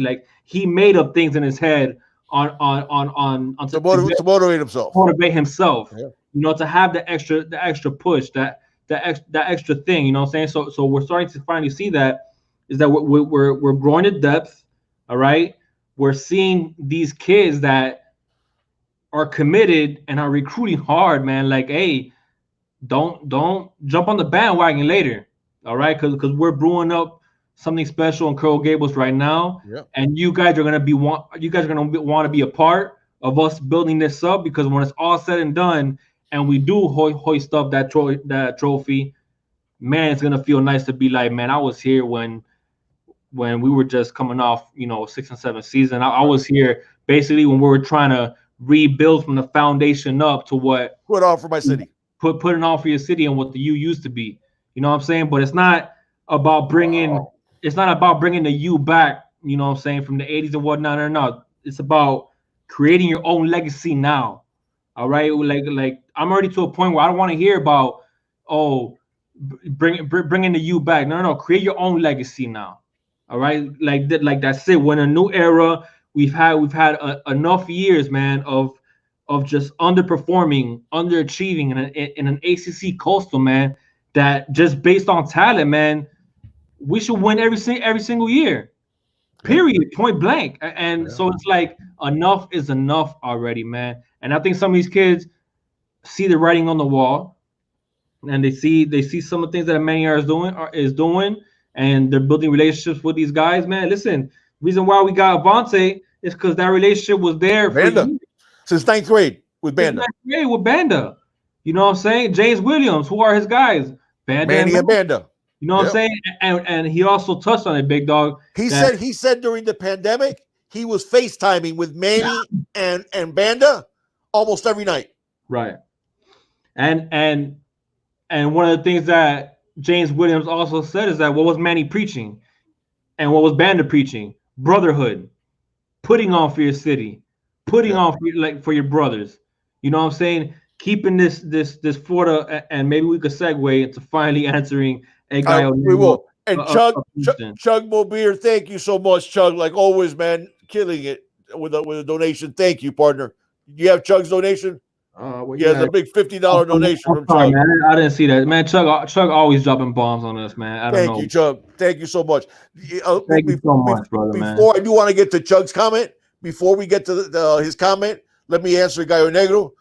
He made up things in his head to motivate himself. Motivate himself. Yeah. You know, to have the extra push, that extra thing. You know what I'm saying? So we're starting to finally see that is that we're growing in depth. All right, we're seeing these kids that are committed and are recruiting hard, man. Like, hey, don't jump on the bandwagon later. All right, because we're brewing up something special in Coral Gables right now, and you guys are gonna want to be a part of us building this up, because when it's all said and done, and we do hoist up that trophy, man, it's gonna feel nice to be like, man, I was here when we were just coming off, 6 and 7 season. I was here basically when we were trying to rebuild from the foundation up to what put on for my city, put it on for your city and what the U used to be. You know what I'm saying? But it's not about bringing the U back, you know what I'm saying, from the 80s and whatnot. No. It's about creating your own legacy now. All right, like I'm already to a point where I don't want to hear about bringing the U back. No, create your own legacy now. All right, like that's it. When a new era, we've had enough years, man, of just underperforming, underachieving in an ACC Coastal, man. That just based on talent, man, we should win every single year. Period. Point blank. And so it's like enough is enough already, man. And I think some of these kids see the writing on the wall, and they see some of the things that Manny is doing, and they're building relationships with these guys, man. Listen, reason why we got Avante is because that relationship was there since 9th grade with Banda. You know what I'm saying? James Williams, who are his guys? Manny and Banda. You know what I'm saying? And he also touched on it, big dog. He said during the pandemic he was FaceTiming with Manny and Banda almost every night. Right. And one of the things that James Williams also said is that what was Manny preaching and what was Banda preaching? Brotherhood, putting on for your city, putting on for your brothers. You know what I'm saying? Keeping this Florida, and maybe we could segue into finally answering a guy. We will. And Chug Mobeer, thank you so much, Chug. Like always, man, killing it with a donation. Thank you, partner. Do you have Chug's donation? The big $50 donation from Chug. Man, I didn't see that, man. Chug always dropping bombs on us, man. I don't know. Thank you, Chug. Thank you so much. Thank you so much, brother. Before I do want to get to Chug's comment, before we get to his comment, let me answer Gallo Negro.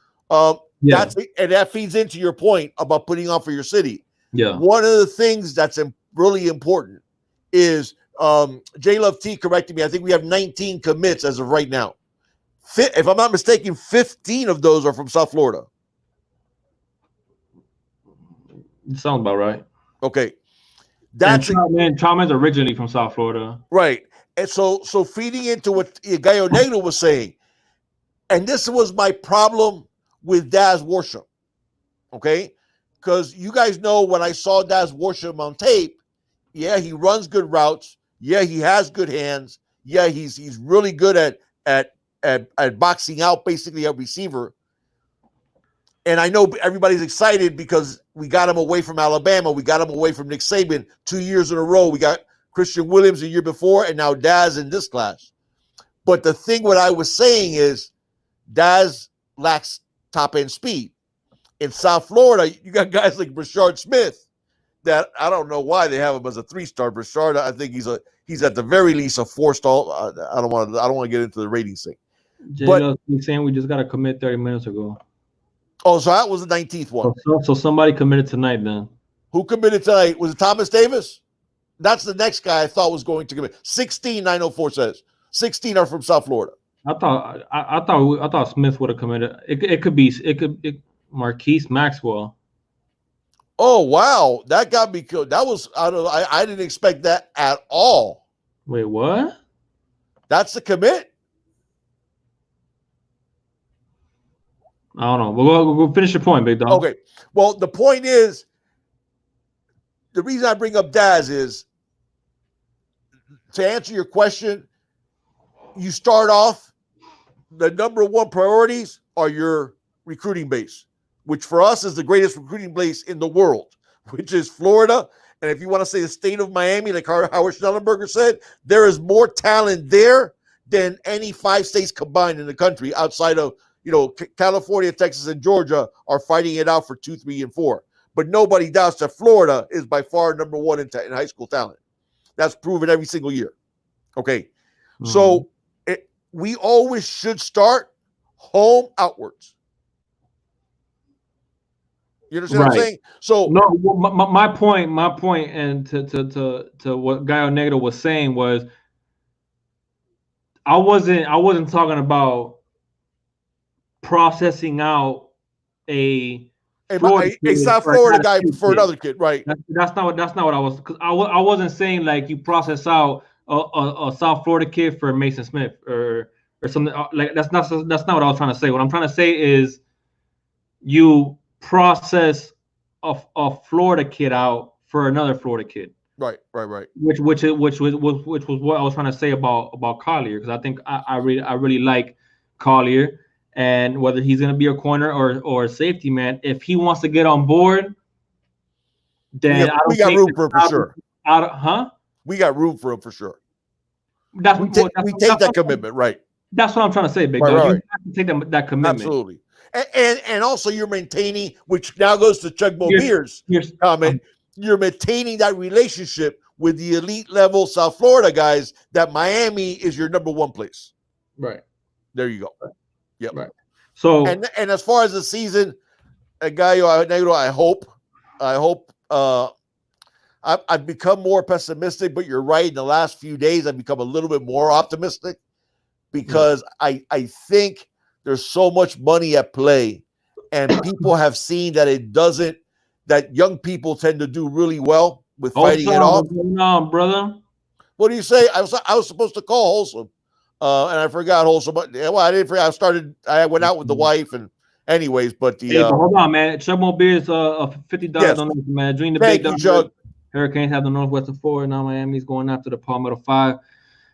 That feeds into your point about putting on for your city. Yeah. One of the things that's really important is J Love T corrected me. I think we have 19 commits as of right now. If I'm not mistaken, 15 of those are from South Florida. Sounds about right. Okay. Chalmers originally from South Florida. Right. And so feeding into what Gallo Negro was saying, and this was my problem with Daz Worsham. Okay? Because you guys know when I saw Daz Worsham on tape, he runs good routes. Yeah, he has good hands. Yeah, he's really good at boxing out basically a receiver. And I know everybody's excited because we got him away from Alabama. We got him away from Nick Saban 2 years in a row. We got Christian Williams a year before, and now Daz in this class. But the thing what I was saying is Daz lacks top-end speed. In South Florida, you got guys like Brashard Smith that I don't know why they have him as a 3-star. Brashard, I think he's at the very least a 4-star. I don't want to get into the ratings thing. But he's saying we just got to commit 30 minutes ago. Oh, so that was the 19th one. So somebody committed tonight then. Who committed tonight? Was it Thomas Davis? That's the next guy I thought was going to commit. 16, 904 says. 16 are from South Florida. I thought Smith would have committed. It could Marquise Maxwell. Oh wow, that got me killed. That was I didn't expect that at all. Wait, what? That's the commit. I don't know. We'll finish your point, big dog. Okay. Well, the point is, the reason I bring up Daz is to answer your question. You start off, the number one priorities are your recruiting base, which for us is the greatest recruiting base in the world, which is Florida. And if you want to say the state of Miami, like Howard Schnellenberger said, there is more talent there than any 5 states combined in the country outside of, California, Texas, and Georgia are fighting it out for 2, 3, and 4. But nobody doubts that Florida is by far number one in high school talent. That's proven every single year. Okay. Mm-hmm. So we always should start home outwards. You understand what I'm saying? So no, my point, and to what Gallo Negro was saying was, I wasn't talking about processing out a South Florida guy for another kid, right? That's not what I was, because I wasn't saying like you process out a South Florida kid for Mason Smith or something like that's not what I was trying to say. What I'm trying to say is you process a Florida kid out for another Florida kid. Right. Which was what I was trying to say about Collier, because I think I really like Collier, and whether he's going to be a corner or a safety, man, if he wants to get on board, then we got room for him for sure. We got room for him for sure. We take that commitment, right? That's what I'm trying to say, Big Dog. You have to take that commitment. Absolutely. And also you're maintaining, which now goes to Chuck Beer's comment. You're maintaining that relationship with the elite level South Florida guys that Miami is your number one place. Right. There you go. Right. Yep. Right. So and as far as the season, Gallo Negro, I hope I've become more pessimistic, but you're right. In the last few days, I've become a little bit more optimistic because I think there's so much money at play, and people have seen that that young people tend to do really well with fighting it off. What's going on, brother? What do you say? I was supposed to call Wholesome, and I forgot Wholesome. But I didn't forget. I went out with the wife, and anyways. But hold on, man. Chuck Beer's $50 donation, man. Dream the Thank big you, Chuck. Hurricanes have the Northwestern 4. Now Miami's going after the Palmetto 5.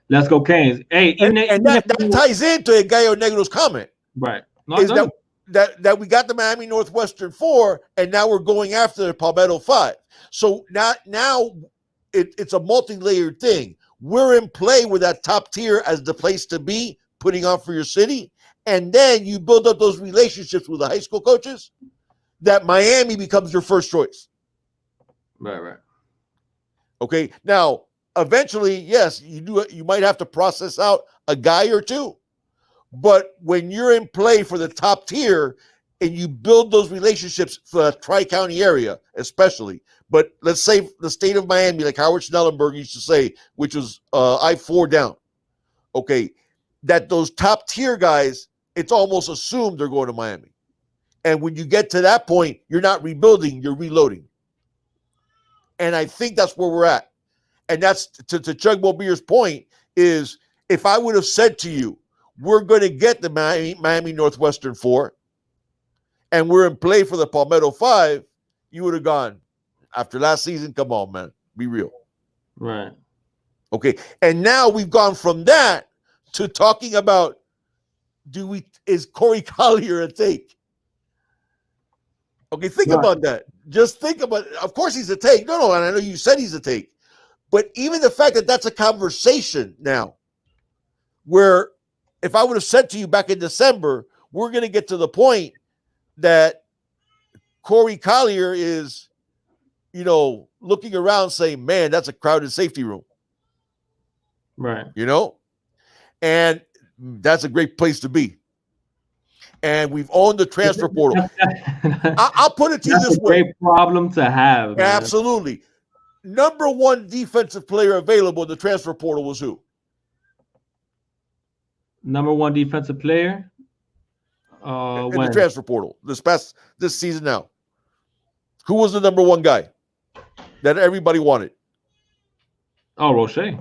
Let's go, Canes. Hey, that ties into Gallo Negro's comment. Right. No, that we got the Miami Northwestern 4, and now we're going after the Palmetto 5. So now it's a multi-layered thing. We're in play with that top tier as the place to be, putting on for your city, and then you build up those relationships with the high school coaches that Miami becomes your first choice. Right. Okay. Now, eventually, yes, you might have to process out a guy or two. But when you're in play for the top tier and you build those relationships for the Tri-County area, especially, but let's say the state of Miami, like Howard Schnellenberger used to say, which was I-4 down, okay, that those top tier guys, it's almost assumed they're going to Miami. And when you get to that point, you're not rebuilding, you're reloading. And I think that's where we're at. And that's to Chuck Beer's point is, if I would have said to you, we're going to get the Miami Northwestern 4, and we're in play for the Palmetto 5, you would have gone, after last season, come on, man, be real. Right. Okay. And now we've gone from that to talking about, is Corey Collier a take? Okay, think about that. Just think about it. Of course he's a take. No, and I know you said he's a take. But even the fact that that's a conversation now, where if I would have said to you back in December, we're going to get to the point that Corey Collier is, looking around saying, man, that's a crowded safety room. Right. And that's a great place to be. And we've owned the transfer portal. I'll put it to you this way. Great problem to have. Man. Absolutely. Number one defensive player available in the transfer portal was who? Number one defensive player? In the transfer portal this season now. Who was the number one guy that everybody wanted? Oh, Roche.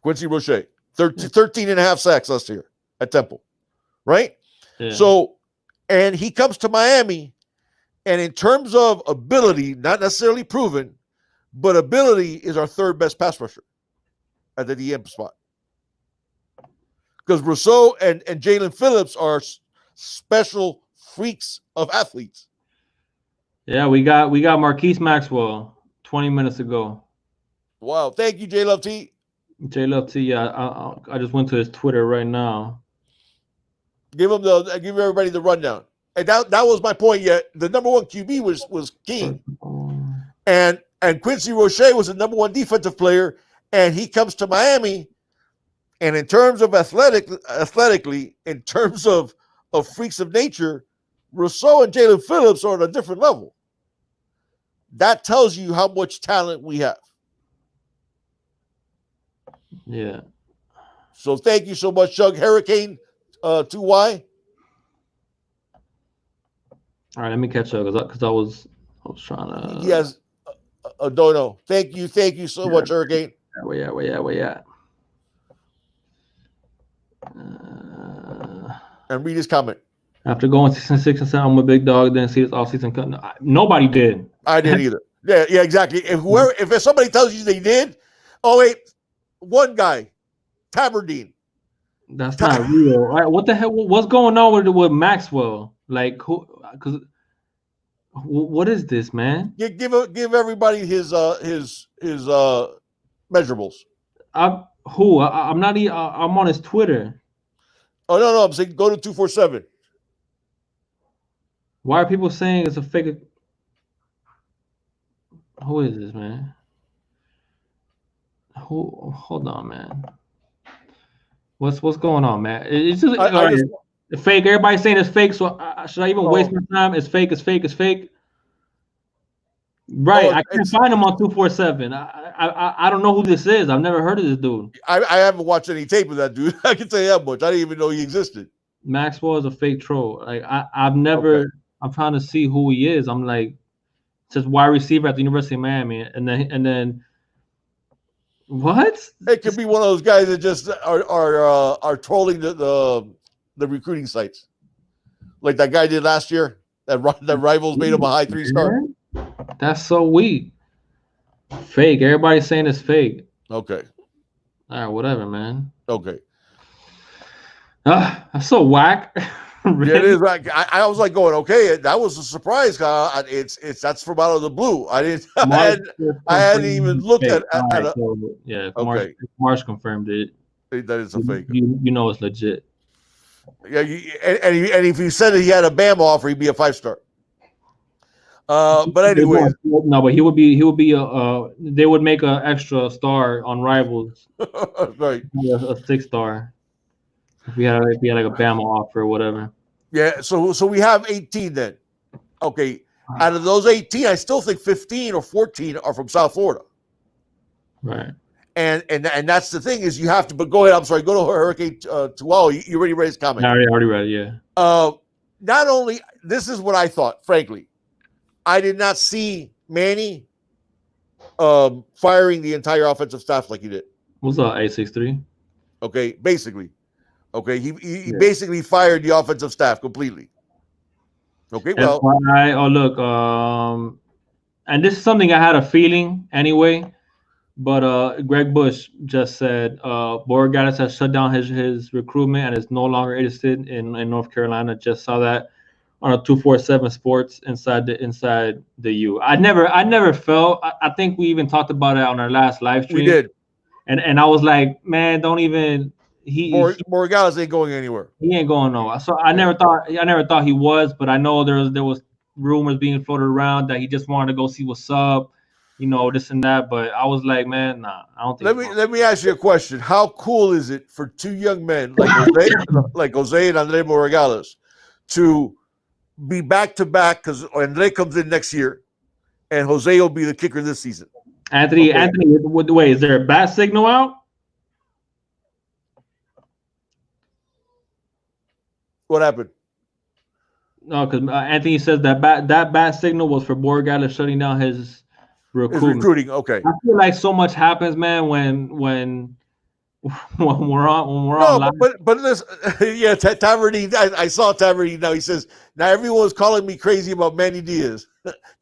Quincy Roche. 13 and a half sacks last year at Temple. Right? Yeah. So, and he comes to Miami, and in terms of ability, not necessarily proven, but ability is our third best pass rusher at the DM spot. Because Rousseau and Jalen Phillips are special freaks of athletes. Yeah, we got Marquise Maxwell 20 minutes ago. Wow. Thank you, J Love T. J Love T. Yeah, I just went to his Twitter right now. Give everybody the rundown. And that was my point. Yet the number one QB was King. And Quincy Roche was the number one defensive player, and he comes to Miami. And in terms of athletically, in terms of freaks of nature, Rousseau and Jalen Phillips are on a different level. That tells you how much talent we have. Yeah. So thank you so much, Shug. Hurricane 2Y. All right, let me catch up because I was trying to. Yes, Dono. Thank you so much, Hurricane. Where at? And read his comment. After going 6-6 and 7, I'm a big dog. Didn't see this offseason cut. Nobody did. I didn't either. Yeah, exactly. If somebody tells you they did, oh wait, one guy, Tabardine. That's not real. All right, what the hell? What's going on with Maxwell? Like who? Because what is this, man? Give everybody his measurables. I'm not. I'm on his Twitter. Oh no, I'm saying go to 247. Why are people saying it's a fake? Who is this, man? Hold on, man. What's going on, man? It's just, fake. Everybody's saying it's fake. So should I even waste my time? It's fake. It's fake. It's fake. Right. I can't find him on 247. I don't know who this is. I've never heard of this dude. I haven't watched any tape of that dude. I can tell you that much. I didn't even know he existed. Maxwell is a fake troll. Like I've never. Okay. I'm trying to see who he is. I'm like, it says wide receiver at the University of Miami, and then what? It could be one of those guys that just are trolling the recruiting sites, like that guy did last year. That Rivals made him a high 3-star. That's so weak. Fake. Everybody's saying it's fake. Okay. All right, whatever, man. Okay. That's so whack. Really? Yeah, it is. Like, I was like going, okay, that was a surprise. That's from out of the blue. I hadn't even looked at yeah. Okay. Marsh confirmed it. That is a fake. You know it's legit. Yeah, and if you said that he had a BAM offer, he'd be a 5-star. But anyway, no, but he would be they would make an extra star on Rivals, right? A 6-star. If we had like a Bama offer or whatever. Yeah, so we have 18 then. Okay, out of those 18, I still think 15 or 14 are from South Florida. Right. And that's the thing is you have to. But go ahead. I'm sorry. Go to Hurricane Tuwao. You already read his comment. I already read it. Yeah. Not only this is what I thought. Frankly, I did not see Manny firing the entire offensive staff like he did. What's up, 863? Okay, basically. Okay, he basically fired the offensive staff completely. Okay, well. Look, and this is something I had a feeling anyway, but Greg Bush just said Borregales has shut down his recruitment and is no longer interested in North Carolina. Just saw that on a 247 Sports inside the U. I never felt. I think we even talked about it on our last live stream. We did, and I was like, man, don't even. Borregales ain't going anywhere. He ain't going nowhere. So I never thought he was, but I know there was rumors being floated around that he just wanted to go see what's up, this and that. But I was like, man, nah, I don't think. Let me ask you a question. How cool is it for two young men like Jose and Andre Borregales to be back to back? Because Andre comes in next year, and Jose will be the kicker this season. Anthony, wait, is there a bat signal out? What happened? No, because Anthony says that bat signal was for Borregales shutting down his recruiting. Okay. I feel like so much happens, man, when we're on live. But this, yeah, Tavernine. I saw Tavernine now. He says now everyone's calling me crazy about Manny Diaz.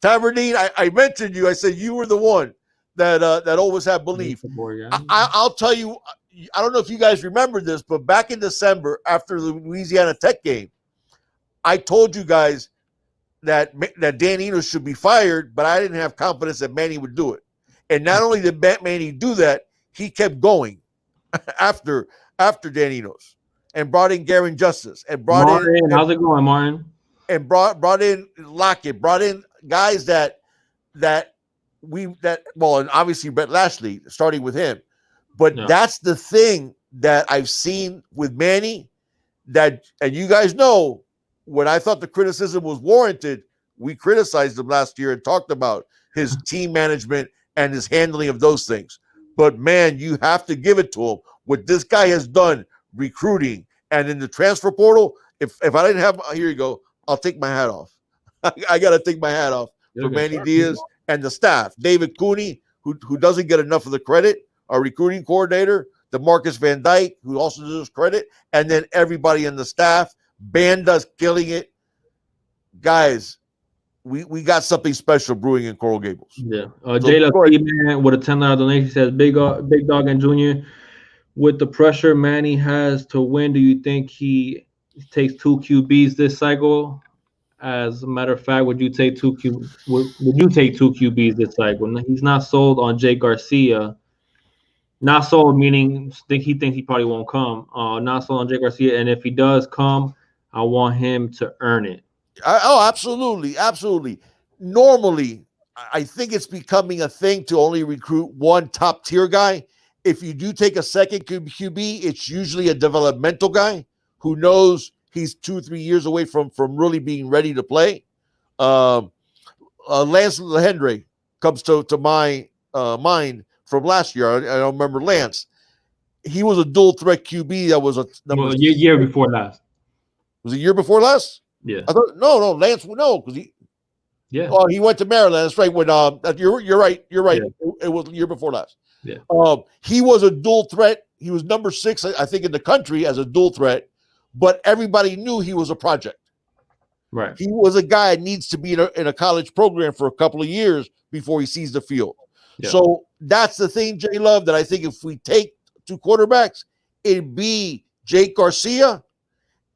Tavernine, I mentioned you. I said you were the one that always had belief. I'll tell you. I don't know if you guys remember this, but back in December after the Louisiana Tech game, I told you guys that Dan Enos should be fired, but I didn't have confidence that Manny would do it. And not only did Manny do that, he kept going after Dan Enos and brought in Garen Justice and brought Martin, in how's it going, Martin? and brought in Lockett, brought in guys that and obviously Brett Lashley, starting with him. But that's the thing that I've seen with Manny, and you guys know, when I thought the criticism was warranted, we criticized him last year and talked about his team management and his handling of those things. But man, you have to give it to him. What this guy has done, recruiting and in the transfer portal, if I didn't have, here you go, I'll take my hat off. I got to take my hat off for Manny Diaz and the staff. David Cooney, who doesn't get enough of the credit, our recruiting coordinator, the Marcus Van Dyke, who also deserves credit, and then everybody in the staff. Banda's killing it. Guys, we got something special brewing in Coral Gables. Yeah. Jayla man with a $10 donation says, Big Dog and Junior, with the pressure Manny has to win, do you think he takes 2 QBs this cycle? As a matter of fact, would you take 2 QBs this cycle? He's not sold on Jake Garcia. Not sold meaning he thinks he probably won't come. Not sold on Jake Garcia, and if he does come, I want him to earn it. Absolutely, absolutely. Normally, I think it's becoming a thing to only recruit one top tier guy. If you do take a second QB, it's usually a developmental guy who knows he's 2 or 3 years away from really being ready to play. Lance Lehendre comes to my mind from last year. I don't remember Lance. He was a dual threat QB that was a year before last. Was it a year before last? Yeah. I thought no, Lance, no, because he he went to Maryland. That's right. When you're right. Yeah. It was the year before last. Yeah. He was a dual threat. He was number 6, I think, in the country as a dual threat, but everybody knew he was a project. Right. He was a guy that needs to be in a college program for a couple of years before he sees the field. Yeah. So that's the thing, J Love, that I think if we take 2 quarterbacks, it'd be Jake Garcia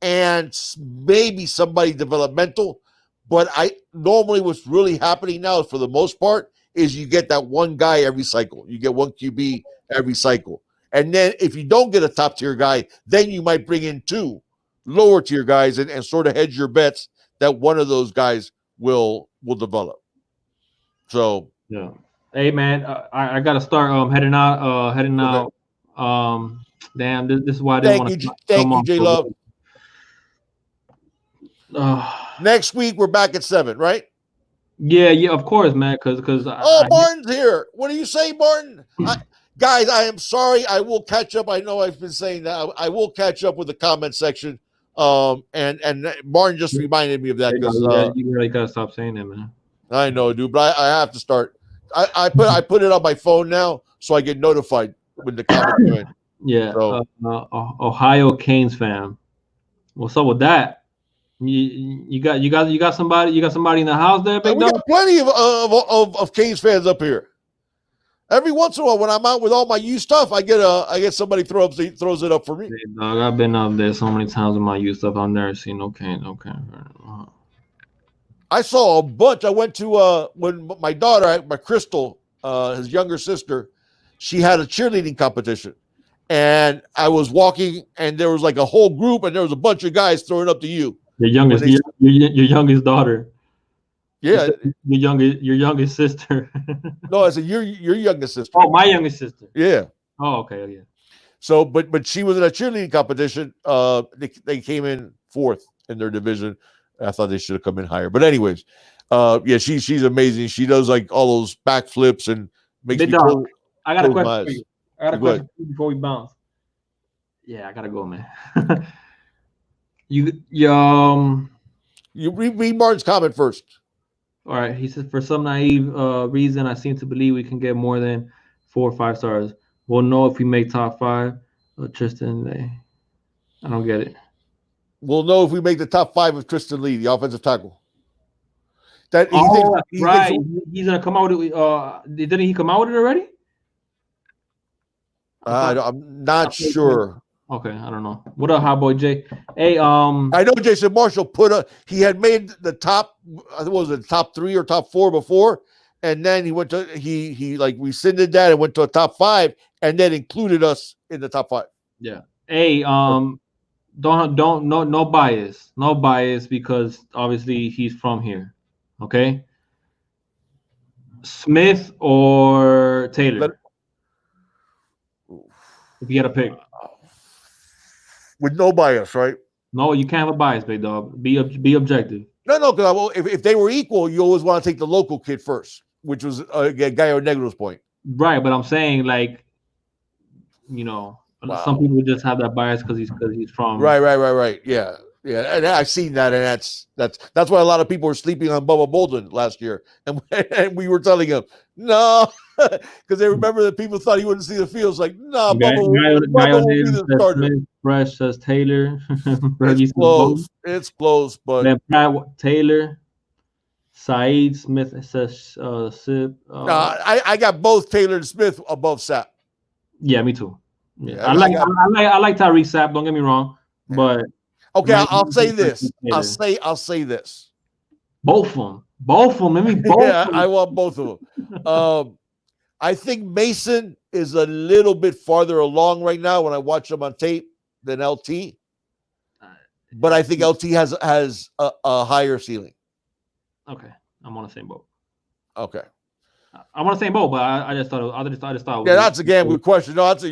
and maybe somebody developmental. But normally what's really happening now, for the most part, is you get that one guy every cycle. You get one QB every cycle. And then if you don't get a top tier guy, then you might bring in 2 lower tier guys and sort of hedge your bets that one of those guys will develop. So yeah. Hey man, I gotta start heading out. Damn, this is why I didn't want to. Thank you, J Love. Next week we're back at 7, right? Yeah, of course, man. Because Martin's here. What do you say, Martin? Guys, I am sorry. I will catch up. I know I've been saying that. I will catch up with the comment section. And Martin just reminded me of that because you really gotta stop saying that, man. I know, dude, but I have to start. I put it on my phone now so I get notified when the comments come in. Yeah. So. Ohio Canes fan. What's up with that? You got somebody in the house there, big dog? We got plenty of Canes fans up here. Every once in a while, when I'm out with all my used stuff, I get somebody throws it up for me. Hey, dog, I've been up there so many times with my used stuff. I've never seen no Canes. Okay. I saw a bunch. I went to when my daughter, my Crystal, his younger sister, she had a cheerleading competition, and I was walking, and there was like a whole group, and there was a bunch of guys throwing up to you. Your youngest daughter. Yeah, your youngest sister. No, I said your youngest sister. Oh, my youngest sister. Yeah. Oh, okay, yeah. So, but she was in a cheerleading competition. They came in 4th in their division. I thought they should have come in higher, but anyways, yeah, she's amazing. She does like all those backflips and makes me cool. I got a question for you. I got a question for you before we bounce. Yeah, I gotta go, man. You read Martin's comment first. All right, he says, for some naive reason, I seem to believe we can get more than 4 or 5 stars. We'll know if we make top 5. Tristan, I don't get it. We'll know if we make the top 5 with Tristan Lee, the offensive tackle. Right. He's gonna come out with didn't he come out with it already? I'm not sure. Okay, I don't know. What up, Hot Boy J? Hey, I know Jason Marshall he had made the top, I think it was the top 3 or top 4 before, and then he went to he like rescinded that and went to a top 5, and then included us in the top 5. Yeah. Hey, don't no bias because obviously he's from here. Okay. Smith or Taylor? If you got to pick. With no bias, right? No, you can't have a bias, big dog. Be objective. No, because if they were equal, you always want to take the local kid first, which was Gallo Negro's point. Right, but I'm saying like, some people just have that bias because he's from. Right. Yeah. And I've seen that, and that's why a lot of people were sleeping on Bubba Bolden last year, and we were telling him no, because they remember that people thought he wouldn't see the field. It's like, no, Bubba will be the starter. Smith, Fresh says Taylor. It's close, but then Pratt, Taylor. Saeed Smith says Sip. I got both Taylor and Smith above Sapp. Yeah, me too. Yeah, I like Tyrese Sapp. Don't get me wrong, but okay, I'll say this. I'll say this. Both of them. Let me both. Yeah, I want both of them. I think Mason is a little bit farther along right now when I watch him on tape than LT, but I think LT has a higher ceiling. Okay, I'm on the same boat. Okay, I'm on the same boat, but I just thought. I just thought. Yeah, that's a damn good question. No, that's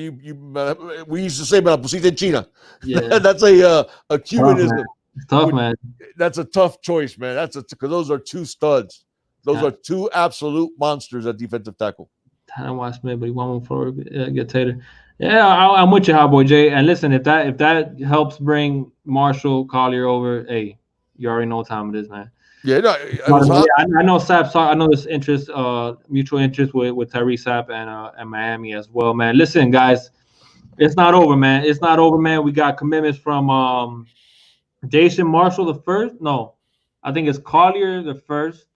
we used to say about Pusita in China. Yeah, that's a Cubanism. It's tough, man. That's a tough choice, man. Because those are 2 studs. Those are 2 absolute monsters at defensive tackle. I watched Smith, but he won for get Taylor. Yeah, I'm with you, Hot Boy J. And listen, if that helps bring Marshall Collier over, hey, you already know what time it is, man. Yeah, no, I know Sapp. I know this interest, mutual interest with Tyrese Sapp and Miami as well, man. Listen, guys, it's not over, man. It's not over, man. We got commitments from Jason Marshall the first. No, I think it's Collier the first.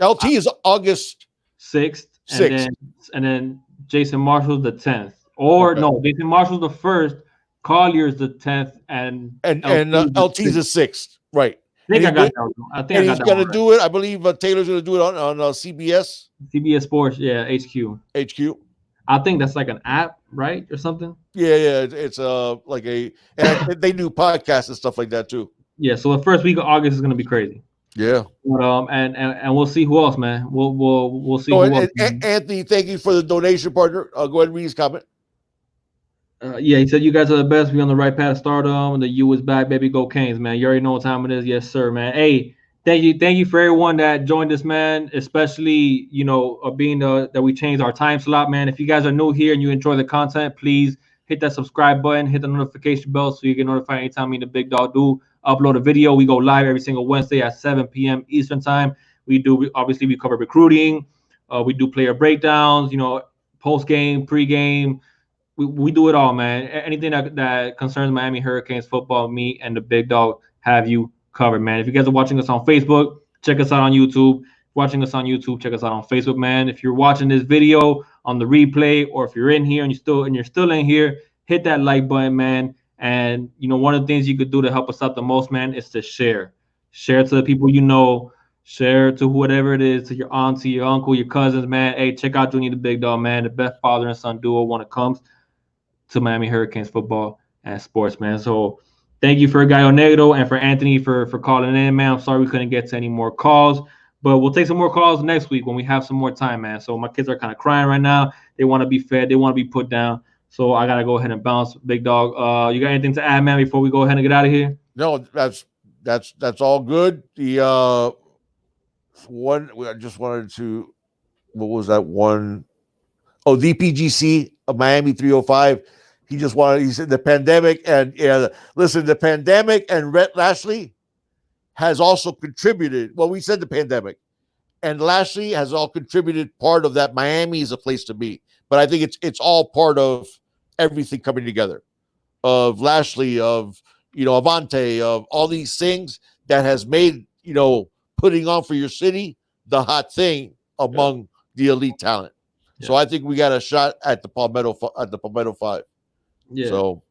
LT is August 6th, and then Jason Marshall the 10th. Or no, Jason Marshall's the first, Collier's the 10th, and LT's the 6th, right? I think he's going to do it. I believe Taylor's going to do it on CBS. CBS Sports, yeah, HQ. I think that's like an app, right, or something. Yeah, it's like and they do podcasts and stuff like that too. Yeah, so the first week of August is going to be crazy. Yeah. But, and we'll see who else, man. We'll see. Who else, Anthony, thank you for the donation, partner. Go ahead and read his comment. Yeah, he said you guys are the best. We on the right path to stardom, and the U is back, baby. Go Canes, man. You already know what time it is. Yes, sir, man. Hey, thank you for everyone that joined us, man. Especially being that we changed our time slot, man. If you guys are new here and you enjoy the content, please hit that subscribe button, hit the notification bell so you get notified anytime me and the Big Dog do upload a video. We go live every single Wednesday at 7 p.m. Eastern time. We cover recruiting. We do player breakdowns. Post game, pre game. We do it all, man. Anything that concerns Miami Hurricanes football, me and the Big Dog have you covered, man. If you guys are watching us on Facebook, check us out on YouTube. Watching us on YouTube, check us out on Facebook, man. If you're watching this video on the replay, or if you're in here and you're still in here, hit that like button, man. And one of the things you could do to help us out the most, man, is to share. Share to the people you know. Share to whatever it is, to your auntie, your uncle, your cousins, man. Hey, check out Junior the Big Dog, man. The best father and son duo when it comes to Miami Hurricanes football and sports, man. So thank you for Gallo Negro and for Anthony for calling in, man. I'm sorry we couldn't get to any more calls, but we'll take some more calls next week when we have some more time, man. So my kids are kind of crying right now. They want to be fed. They want to be put down. So I got to go ahead and bounce, Big Dog. You got anything to add, man, before we go ahead and get out of here? No, that's all good. The one I just wanted to, what was that one? Oh, DPGC of Miami 305. He said the pandemic the pandemic and Rhett Lashley has also contributed. Well, we said the pandemic and Lashley has all contributed part of that. Miami is a place to be, but I think it's all part of everything coming together of Lashley, of Avante, of all these things that has made putting on for your city the hot thing among the elite talent. Yeah. So I think we got a shot at the Palmetto Five. Yeah. So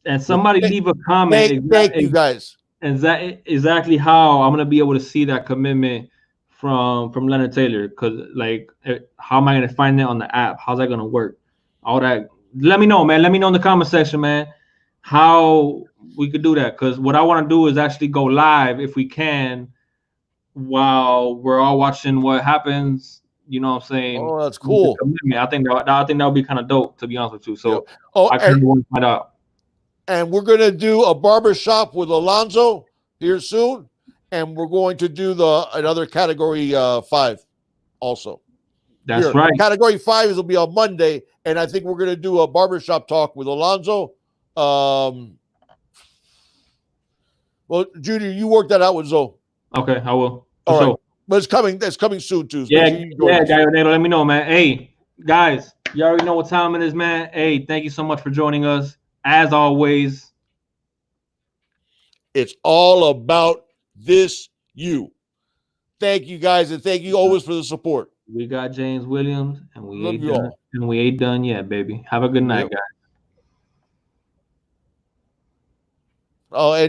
And somebody leave a comment. Thank you guys. Exactly how I'm gonna be able to see that commitment from Leonard Taylor, because like, how am I gonna find it on the app? How's that gonna work? All that. Let me know, man. Let me know in the comment section, man, how we could do that. Because what I want to do is actually go live if we can, while we're all watching what happens. You know what I'm saying? Oh, that's cool. I think that would be kind of dope, to be honest with you. So oh, I kind of want to find out. And we're gonna do a barbershop with Alonzo here soon, and we're going to do another category 5 also. That's right. Category 5 will be on Monday, and I think we're gonna do a barbershop talk with Alonzo. Well, Junior, you work that out with Zoe. Okay, I will. All right. But it's coming soon too. So yeah, Gallardo, let me know, man. Hey, guys, you already know what time it is, man. Hey, thank you so much for joining us. As always, it's all about this you. Thank you guys, and thank you always for the support. We got James Williams, and we Love ain't you done. all. And we ain't done yet, baby. Have a good night, guys. Oh, and